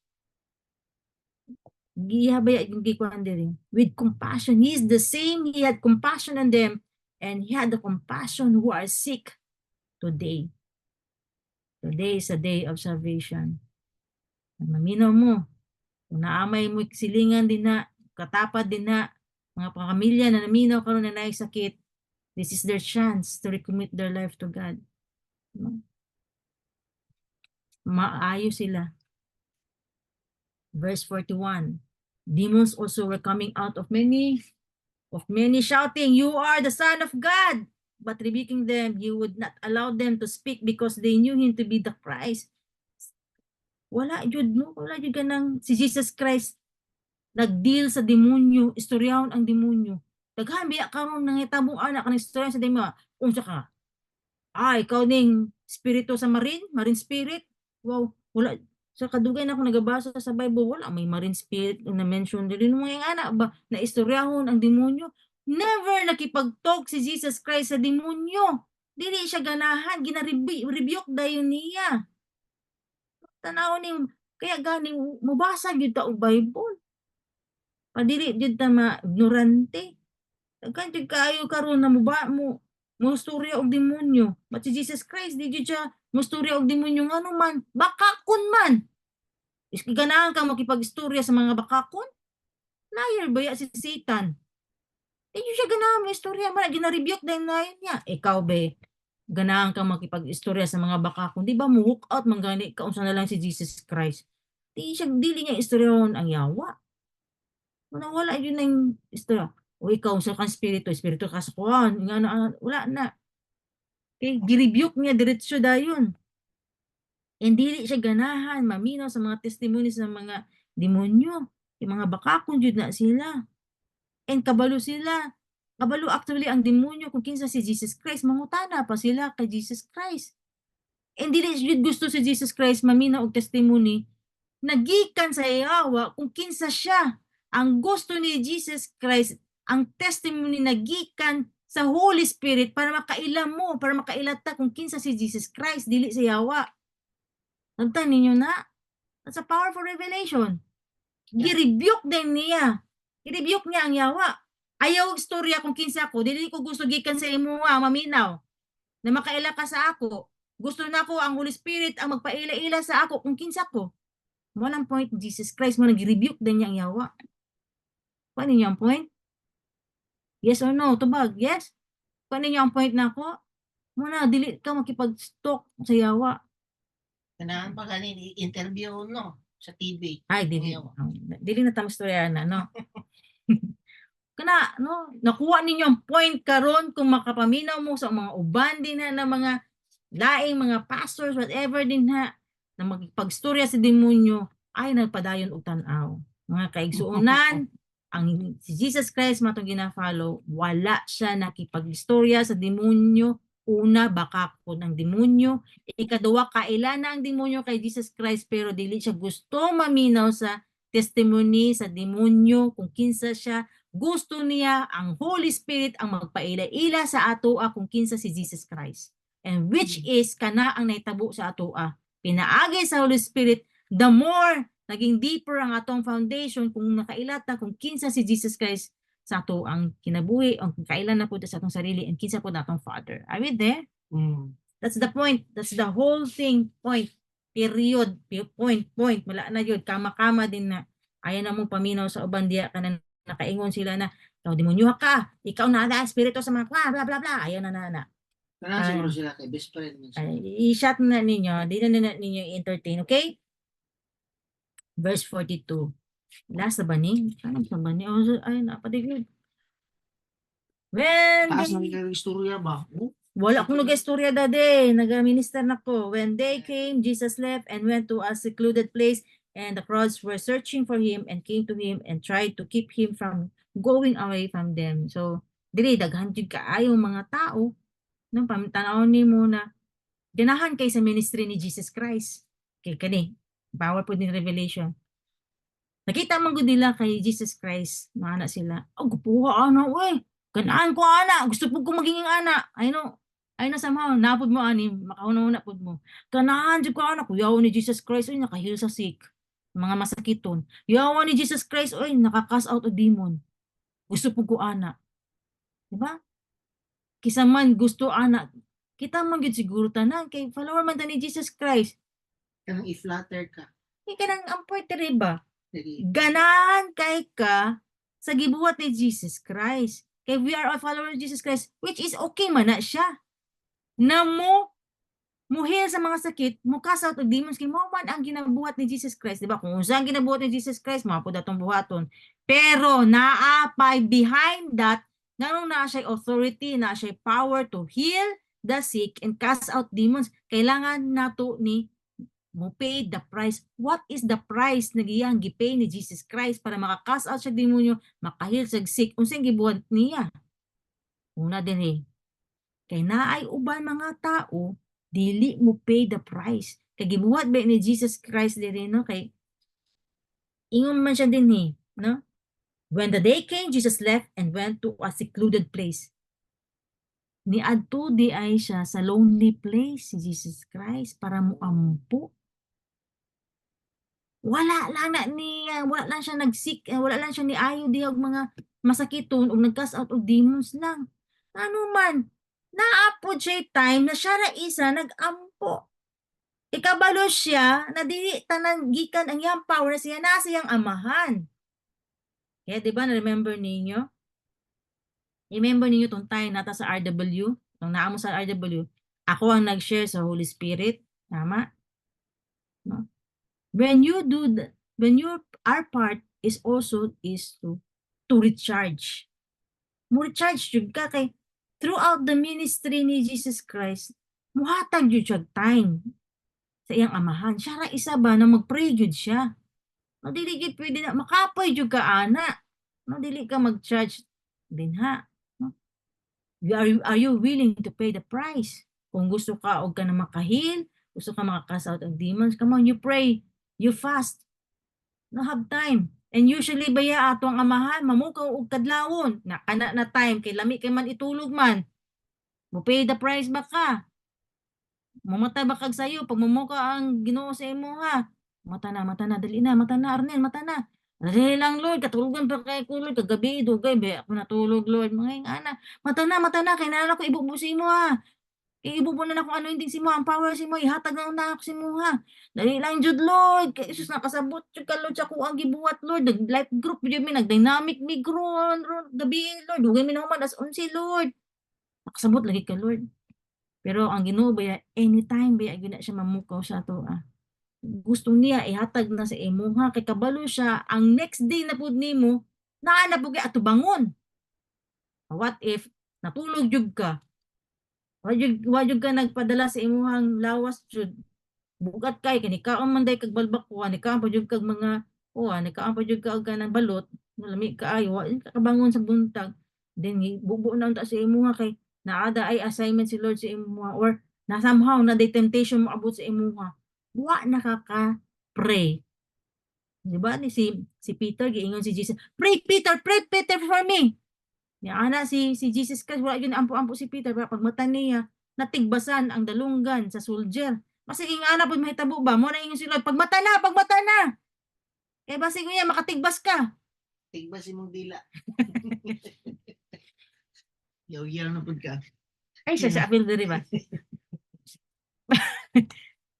Gihabaya yung gikuan diri with compassion. He is the same. He had compassion on them, and He had the compassion who are sick today. Today is a day of salvation. Maminaw mo, kung naamay mo silingan din na, katapad din na, mga pamilya na naminaw karon na naisakit, this is their chance to recommit their life to God. Maayo sila. Verse 41. Demons also were coming out of many, shouting, "You are the Son of God." But rebuking them, He would not allow them to speak because they knew Him to be the Christ. Wala jud no, wala jud ganang si Jesus Christ nagdeal sa demonyo, istoryahon ang demonyo. Daghan biya karon nangitabo anak kanang istorya sa demonyo. Unsa ka? Ikaw ning spirito sa marine spirit. Wow, wala sa kadugay na ako nagabasa sa Bible, wala may marine spirit na mention dili mo nga anak ba na istoryahon ang demonyo. Never nakipag-talk si Jesus Christ sa demonyo. Dili siya ganahan, gina-rebuke dayon niya. Tanaw ning kaya ganing mubasa gyud ta og Bible. Padili gyud ta ma-ignorante. Daghan jud kaayo karon na mo storya og demonyo. But si Jesus Christ di jud siya mo storya og demonyo ngano man, bakakon man. Is ganahan ka makipag-istorya sa mga bakakon? Liar ba ya si Satan? Di jud siya ganahan mo istorya man, gina-rebuke din na niya. Ikaw be, ganahan ka makipag-istorya sa mga bakakon. Di ba mo hook out man gani ka unsa na lang si Jesus Christ? Dili niya istoryaon ang yawa. Wala yun na yung istorya. O ikaw sa kang spirito ka sa kuwan. Wala na. Okay, gi-rebuke niya diretso dayon. And dili siya ganahan maminaw sa mga testimonies ng mga demonyo. Yung mga bakakon jud na sila. And kabalo sila. Kabalo actually ang demonyo kung kinsa si Jesus Christ. Mangutana pa sila kay Jesus Christ. And dili jud gusto si Jesus Christ maminaw og testimony nagikan sa yawa kung kinsa siya. Ang gusto ni Jesus Christ, ang testimony nagikan sa Holy Spirit para makailam mo, para makailata kung kinsa si Jesus Christ, dili sa yawa. Nagtan ninyo na? That's a powerful revelation. Gi-rebuke din niya. I-rebuke niya ang yawa. Ayaw istorya kung kinsa ako, dili ko gusto gikan sa imo maminaw. Na makaila ka sa ako. Gusto na ko ang Holy Spirit ang magpaila-ila sa ako kung kinsa ko. Mo lang point, Jesus Christ mo nag-rebuke din niya ang yawa. Paano niyo ang point? Yes or no? Tubag, yes? Paano niyo ang point na ako? Muna, dili ka makipag-stalk sa yawa. Kailangan pa ganin i-interview no sa TV. Ay, dili. Ayaw. Dili na tamo storya na, no? Kana, no? Nakuha ninyo ang point karon kung makapaminaw mo sa mga uban din na mga laing mga pastors, whatever din na magpagstorya sa demonyo, ay nagpadayon og tan-aw. Mga kaigsuonan, ang si Jesus Christ matong gina-follow, wala siya nakipag-istorya sa demonyo. Una, bakakon ng demonyo. Ikaduwa, kailan na ang demonyo kay Jesus Christ pero dili siya gusto maminaw sa testimony sa demonyo kung kinsa siya. Gusto niya ang Holy Spirit ang magpaila-ila sa atoa kung kinsa si Jesus Christ. And which is kana ang naitabo sa atoa. pinaagi sa Holy Spirit, the more naging deeper ang atong foundation kung nakailata kung kinsa si Jesus Christ sa ato ang kinabuhi o kung kailan na po sa atong sarili and kinsa po na atong Father. Are we there? That's the point. That's the whole thing. Point. Period. Point. Wala na yun. Kama-kama din na ayaw na mong paminaw sa uban diya ka na nakaingon sila na ikaw demonyo ka. Ikaw na espiritu sa mga bla bla bla. Ayaw na. Kaya siguro sila kay best friend man sila. I-shut na ninyo. Di na ninyo i-entertain. Okay? Verse 42. Last na ba ni? Ano sa ba ni? Ay, napadiglig. Taas na When kayo istorya ba? wala akong nag-istorya dati. Nag-minister na ko. When they came, Jesus left and went to a secluded place, and the crowds were searching for him and came to him and tried to keep him from going away from them. So, dili, daghan jud kaayong mga tao. Nang pamitanawon ni mo na ganahan kay sa ministry ni Jesus Christ. Kay kani, power po din revelation. Nakita man gud nila kay Jesus Christ, mana sila. Oh, gupuha ana, uy. Ganahan ko ana, gusto po ko maging ana. I know somehow, napod mo ani, makahuna pod mo. Ganahan jud ko ana, kuyaw ni Jesus Christ, uy, nakahil sa sick. Mga masakiton. Yawa ni Jesus Christ, uy, nakakast out of demon. Gusto po ko ana. Diba? Kisa man gusto ana, kita man gud siguro tanan kay follower man ta ni Jesus Christ. Kanang i-flatter ka. Ika nang ampoy ba? Sige. Ganahan kay ka sa gibuhat ni Jesus Christ. Kay we are all followers of Jesus Christ, which is okay man na siya. Na muhil sa mga sakit, cast out of demons, kay mo man ang ginabuhat ni Jesus Christ. Diba? Kung saan ginabuhat ni Jesus Christ, mapod atong buhaton. Pero naapay behind that, ganun na siya authority, na siya power to heal the sick and cast out demons. Kailangan nato ni mo pay the price. What is the price na giyang gipay ni Jesus Christ para makakast out siya demonyo, makahil sa sick? Unsang gibuhat niya? Una din kay naay uban mga tao, dili mo pay the price. Kay gibuhat ba ni Jesus Christ diri no kay ingon man siya din no? When the day came, Jesus left and went to a secluded place. Niadto di ay siya sa lonely place si Jesus Christ para moampo. Wala lang siya nag-sick, wala lang siya niayo di og mga masakiton ug nag-cast out og demons lang. Ano man, naapod siya time na siya ra isa nag-ampo. Ikabalo siya na dili tanan gikan ang iyang power na siya nasa iyang amahan. Kaya di ba na-remember ninyo? Remember ninyo tong time nata sa RW? Tong naamo sa RW, ako ang nag-share sa Holy Spirit. Tama? No? When our part is also to recharge. Mo recharge jud ka kay throughout the ministry ni Jesus Christ, muhatag jud siya time sa iyang amahan. Siya ra isa ba na mag-pray jud siya. No dili gid pwede na makapoy jud ka ana. No dili ka mag-charge din ha. No? Are you willing to pay the price? Kung gusto ka og ka na makahil, gusto ka makakast out of demons, come on, you pray. You fast. No have time. And usually baya atong amahan, mamukaw og kadlawon. Nakana na time, kay lami kay man itulog man. Mo pay the price ba ka? Mamatay ba kag sayo pag mamuka ang Ginoo sa imo ha? Mata na, dali na, mata na, Arnel, mata na. Dali lang, Lord, katulugan pa kay ko, Lord, kagabi, dugay, ba ako natulog, Lord. Mga ana, mata na, kay nana ko ibubo sa imo ha. Ibubo na kung ano hindi si mo, ang power si mo, ihatag na ako si mo ha. Dali lang jud Lord, kay Jesus nakasabot jud ka Lord sa ko ang gibuhat Lord, nag-life group jud mi, nag-dynamic mi group gabi Lord, dugay mi na human as 11 Lord. Nakasabot lagi ka Lord. Pero ang Ginoo baya anytime baya gyud na siya mamukaw sa ato Gusto niya ihatag na sa imo ha, kay kabalo siya ang next day na pud nimo naa na pud ato bangon. What if natulog jud ka? Wajud ka nagpadala sa imuhang lawas jud. Bugat kay kanikaon man day kag balbak ko, kanikaon pa jud kag mga kanikaon pa jud ka og kanang balot, lami kaayo, wa ka kabangon sa buntag. Then bubo na unta sa imuha kay naada ay assignment si Lord sa imuha or na somehow na day temptation mo abot sa imuha. Wa nakaka-pray. Di ba ni si Peter giingon si Jesus, pray Peter for me. Niya ana si Jesus Christ wala gyud ampo-ampo si Peter pag mata niya natigbasan ang dalunggan sa soldier. Basig nga na pud mahitabo ba mo na ingon si Lord, pagmata na. Kay basig niya makatigbas ka. Tigba si mong dila. Yaw-yaw na pud ka. Ay siya apil diri ba.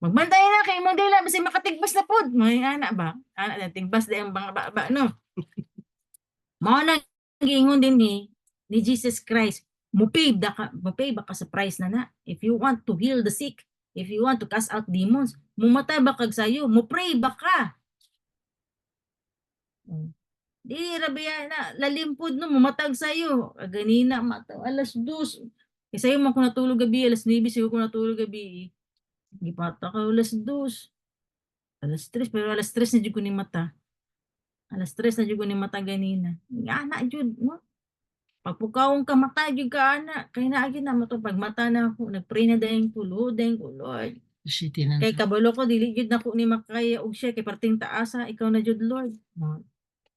Magbantay na kay mo dila basig makatigbas na pud. May ana ba? Ana na tigbas di ang mga ba no. Mao na giingon din ni Jesus Christ. Mupay ba ka sa price na. If you want to heal the sick, if you want to cast out demons, mumatay ba kag sayo, mo pray ba ka? Di rabiya na lalimpod no mumatag sayo. Ganina mata alas 2. Kay sayo man ko natulog gabi alas 9 sayo ko natulog gabi. Gipata ka alas 2. Alas 3 pero alas 3 na jud ko ni mata. Alas 3 na jud ko ni mata ganina. Nga na jud no. Pagpukawon ka mata jud ka ana. Kay naa gyud na mo to pag mata na ako nagpray na dayon ko Lord. City na. Kay kabalo ko dili jud nako ni makaya og siya kay parting taasa ikaw na jud Lord. No.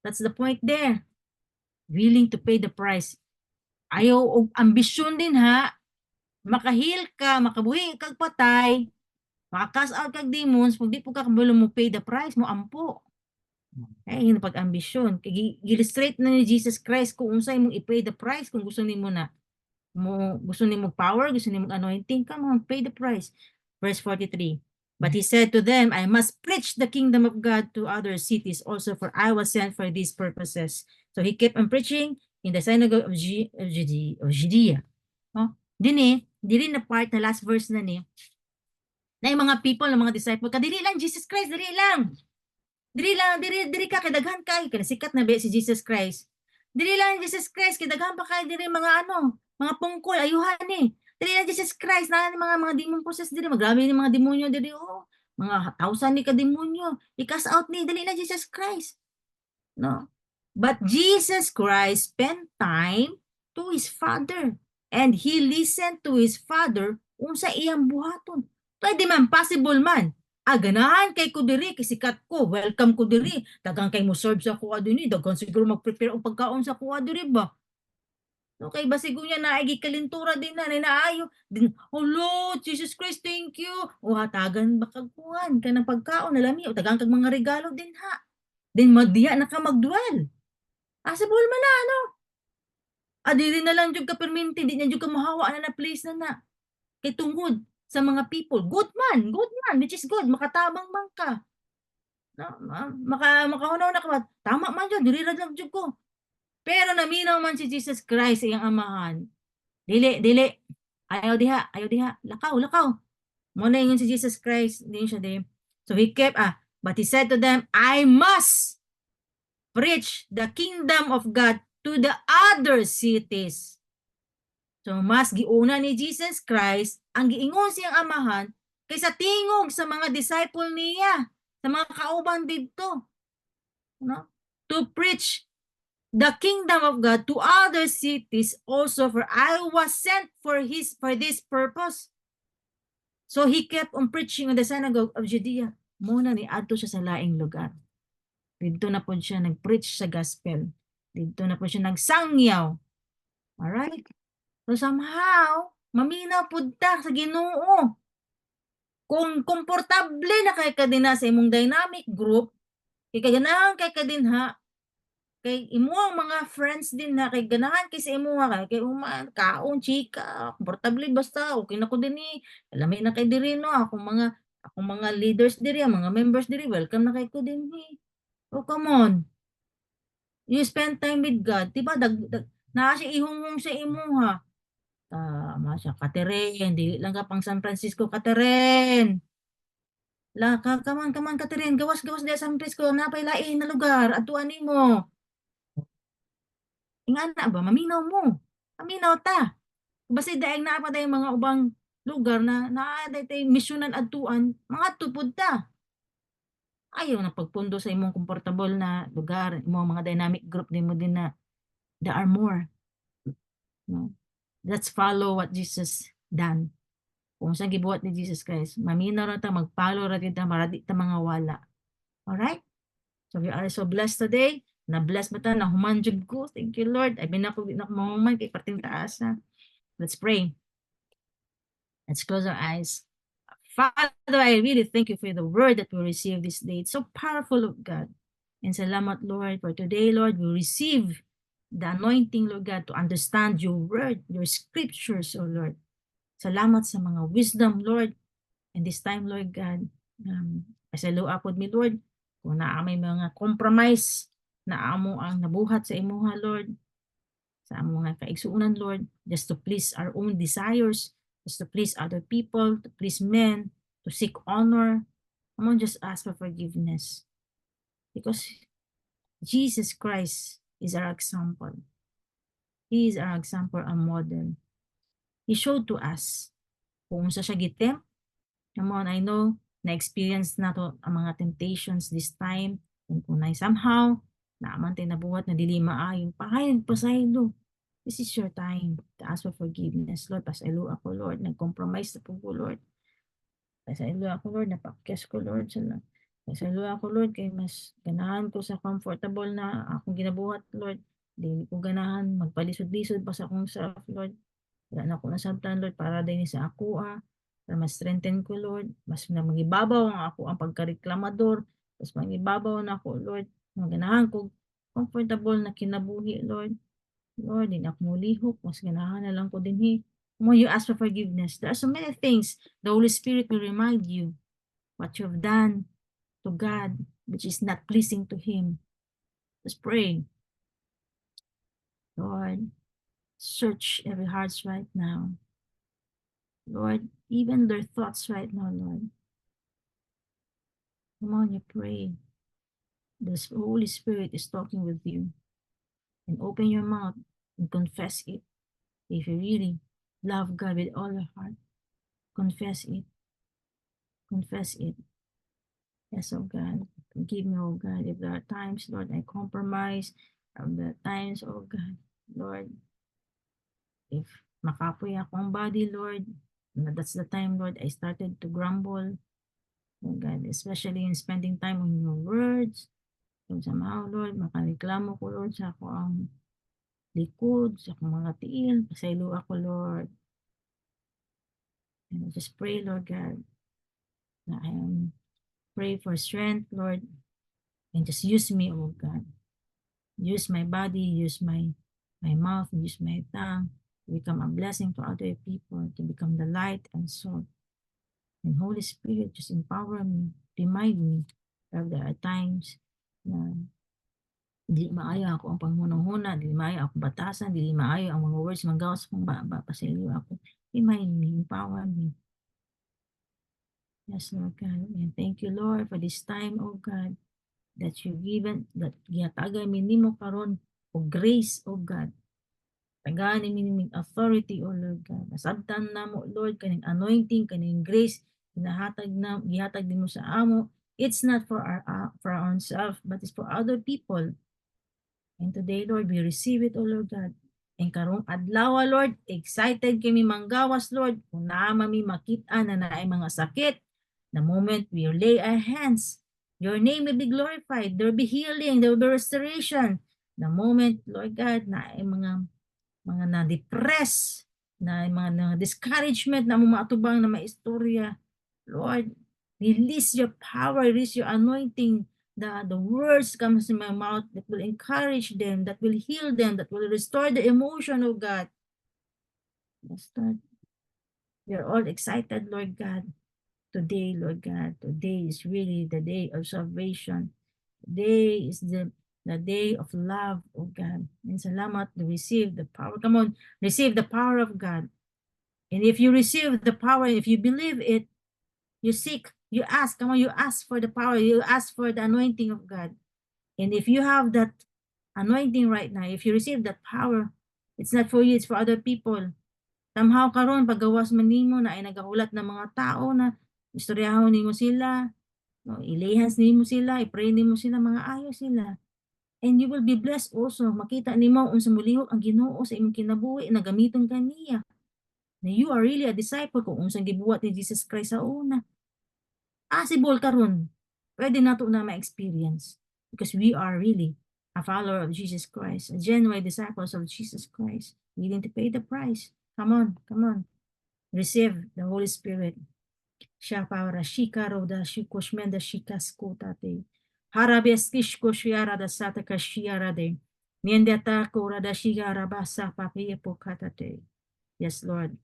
That's the point there. Willing to pay the price. Ayaw og ambisyon din ha. Makahil ka, makabuhi kag patay, makakas out kag demons, pag di po ka kabalo mo pay the price mo ampo. Ay yun pag ambisyon. Illustrate na ni Jesus Christ kung unsay mong i-pay the price kung gusto nimo na gusto nimo power, gusto nimo anointing, come on, pay the price. Verse 43. But he said to them, I must preach the kingdom of God to other cities also, for I was sent for these purposes. So he kept on preaching in the synagogue of Judea. Oh, dili na part na last verse na ni. Na yung mga people, ng mga disciple, kadiri lang Jesus Christ, diri lang. Diri ka kadaghan kay sikat na ba si Jesus Christ. Diri lang Jesus Christ kadaghan pa kay diri mga mga pungkol ayuhan ni. Diri lang Jesus Christ na mga demon possessed diri magrabi ni mga demonyo diri mga 1,000 ni ka demonyo. I-cast out ni dali na Jesus Christ. No. But Jesus Christ spent time to his Father and he listened to his Father unsa iyang buhaton. Pwede man possible man. Ganahan kay ko diri kay sikat ko, welcome ko diri, daghang kay mo serve sa kuha dinhi, daghan siguro mag-prepare og pagkaon sa kuha diri ba. Okay, basig niya naay kalintura din na naayo. Din, oh Lord, Jesus Christ, thank you. O hatagan ba kag kuhan ka ng pagkaon na lami o daghang kag mga regalo din ha. Din magdiya na ka magdual. Possible man na ano. Dili na lang jud ka perminti, di na jud ka mahawa na place na. Kay tungod sa mga people. Good man, which is good. Makatabang man ka. No, makahunaw na ka. Tama man yun, dili lang jud ko. Pero naminaw man si Jesus Christ iyang amahan. Dili. Ayaw diha. Lakaw. Muna ingon si Jesus Christ. Hindi siya din. So he kept, but he said to them, I must preach the kingdom of God to the other cities. So mas giuna ni Jesus Christ ang giingon siyang amahan kaysa tingog sa mga disciple niya, sa mga kauban didto. No? To preach the kingdom of God to other cities also, for I was sent for this purpose. So he kept on preaching in the synagogue of Judea. Muna ni adto siya sa laing lugar. Dito na po siya nag-preach sa gospel. Dito na po siya nagsangyaw. Alright? So somehow, maminaw po ta sa Ginoo. Kung komportable na kay ka din sa imong dynamic group, kay kaganahan kay ka din ha, kay imuang mga friends din na kay ganahan kay sa imuha kay kaon chika, komportable basta okay na ko din ni. Alamay na kay diri no akong mga leaders diri, mga members diri, welcome na kay ko din ni. Oh come on. You spend time with God, diba? Naa siya ihungong sa imuha. Tama siya, Catherine, dili lang ka pang San Francisco, Catherine. Come on, Catherine, gawas di San Francisco, napay lain na lugar, atuan nimo. Ingana ba, maminaw mo. Maminaw ta. Basta daig na pa tayong mga ubang lugar na tayo misyonan atuan, mga tupod ta. Ayaw na pagpundo sa imong komportable na lugar, imong mga dynamic group din mo din na there are more. No? Let's follow what Jesus done. Kung saan gibuhat ni Jesus Christ, maminaw ra ta, mag-follow ra ta, maradi ta mga wala. Alright? So we are so blessed today. Na-bless ba ta? Nahuman jud ko. Thank you, Lord. Ay binako mahuman kay parting taas. Let's pray. Let's close our eyes. Father, I really thank you for the word that we receive this day. It's so powerful, Lord God. And salamat, Lord, for today, Lord, we receive the anointing, Lord God, to understand your word, your scriptures, oh Lord. Salamat sa mga wisdom, Lord. And this time, Lord God, as I look upon me, Lord, kung naa may mga compromise na amo ang nabuhat sa imuha, Lord, sa among mga kaigsuunan, Lord, just to please our own desires, just to please other people, to please men, to seek honor. I'm gonna just ask for forgiveness. Because Jesus Christ is our example. He is our example and model. He showed to us kung sa siya gitempt. Come on, I know, na-experience na to ang mga temptations this time. And kung na somehow, naamantay na buhat na dili maayong pahayag pasaylo. This is your time to ask for forgiveness, Lord. Pasaylo ako, Lord. Nag-compromise na po ko, Lord. Pasaylo ako, Lord. Napakyas ko, Lord. Pasaylo ako, Lord. Kaya mas ganahan ko sa comfortable na akong ginabuhat, Lord. Dili ko ganahan magpalisod-lisod pa sa akong self, Lord. Wala na ako nasabtan, Lord, para din sa ako, para mas strengthen ko, Lord. Mas na magibabaw ang ako ang pagkareklamador. Mas magibabaw na ako, Lord. Maganahan ko comfortable na kinabuhi, Lord. Lord, din ako mulihok. Mas ganahan na lang ko din, When you ask for forgiveness, there are so many things the Holy Spirit will remind you what you have done to God, which is not pleasing to Him. Just pray. Lord, search every heart right now. Lord, even their thoughts right now, Lord. Come on, you pray. The Holy Spirit is talking with you. And open your mouth and confess it. If you really love God with all your heart, confess it. Confess it. Yes, oh God. Forgive me, oh God. If there are times, Lord, I compromise. If there are times, oh God, Lord, if makapoy akong body, Lord, that's the time, Lord, I started to grumble. Oh God, especially in spending time on your words. Kung somehow, Lord, makareklamo ko, Lord, sa ako ang likod, sa akong mga tiil. Pasaylo ako, Lord. And I just pray, Lord God, na I pray for strength, Lord, and just use me, oh God. Use my body, use my mouth, use my tongue to become a blessing to other people, to become the light and salt. And Holy Spirit, just empower me, remind me that there are times na di maayo ako ang panghunahuna, di maayo ako batasan, di maayo ang mga words manggawas kong pasaylo ako. Remind me, empower me. Yes, Lord God. And thank you, Lord, for this time, oh God, that you given, that gihatagay mi nimo karon o grace, oh God. Tagani mi authority, oh Lord God. Nasabtan na mo, Lord, kaning anointing, kaning grace, gihatag din mo sa amo. It's not for our own self, but it's for other people. And today, Lord, we receive it, O Lord God. And karong adlaw, Lord, excited kami manggawas, Lord, kung naamami makita na naay mga sakit. The moment we lay our hands, your name will be glorified. There will be healing, there will be restoration. The moment, Lord God, naay mga na-depress, na mga discouragement na matubang na maistorya, Lord, release your power, release your anointing. The words comes in my mouth that will encourage them, that will heal them, that will restore the emotion, oh God. Yes, Lord. We are all excited, Lord God. Today, Lord God, today is really the day of salvation. Today is the day of love, oh God. And salamat to receive the power. Come on, receive the power of God. And if you receive the power, if you believe it, you seek, you ask, come on, you ask for the power, you ask for the anointing of God. And if you have that anointing right now, if you receive that power, it's not for you, it's for other people. Somehow karon paggawas man nimo na ay nagahulat ng mga tao na istoryahon nimo sila, no, ilihans nimo sila, i-pray nimo sila, mga ayo sila. And you will be blessed also. Makita nimo unsa mulihok ang Ginoo sa imong kinabuhi na gamiton kaniya. Na you are really a disciple kung unsang gibuhat ni Jesus Christ sa una. Possible karon. Pwede nato na ma-experience because we are really a follower of Jesus Christ, a genuine disciples of Jesus Christ, willing to pay the price. Come on, come on. Receive the Holy Spirit. Shapara shika roda shikoshmenda shikaskotate. Harabeskish koshiara da sata kashiara de. Niendata kora da shigara basa papiye pokatate. Yes, Lord.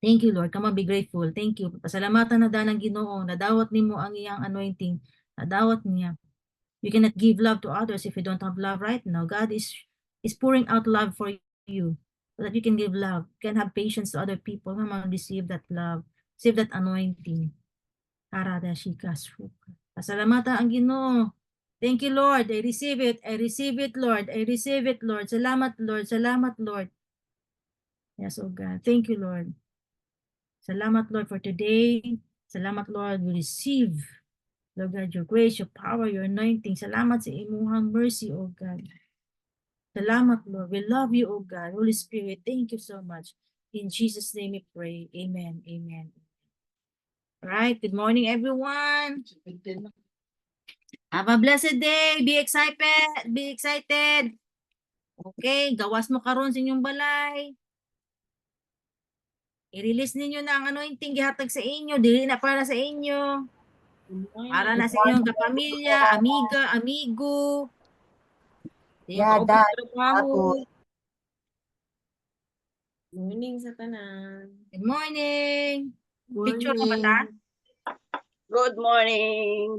Thank you, Lord. Come on, be grateful. Thank you. Pasalamatan na danang Ginoo. Nadawat nimo ang iyang anointing. Nadawat niya. You cannot give love to others if you don't have love right now. God is pouring out love for you so that you can give love. You can have patience to other people. Come on, receive that love. Receive that anointing. Karada shikasuka. Pasalamatan ang Ginoo. Thank you, Lord. I receive it. I receive it, Lord. I receive it, Lord. Salamat, Lord. Salamat, Lord. Yes, oh God. Thank you, Lord. Salamat, Lord, for today. Salamat, Lord, we receive, Lord God, your grace, your power, your anointing. Salamat sa imuhang mercy, O God. Salamat, Lord. We love you, O God. Holy Spirit, thank you so much. In Jesus' name we pray. Amen. Amen. All right. Good morning, everyone. Have a blessed day. Be excited. Be excited. Okay. Gawas mo karon sa inyong balay. I-release ninyo na ang anointing gihatag sa inyo. Dili na para sa inyo. Para na sa inyong kapamilya, amiga, amigo. Sa inyong Yeah, kaupang Dad. trabaho. Morning sa tanan. Good morning. Picture mo ba ta? Good morning.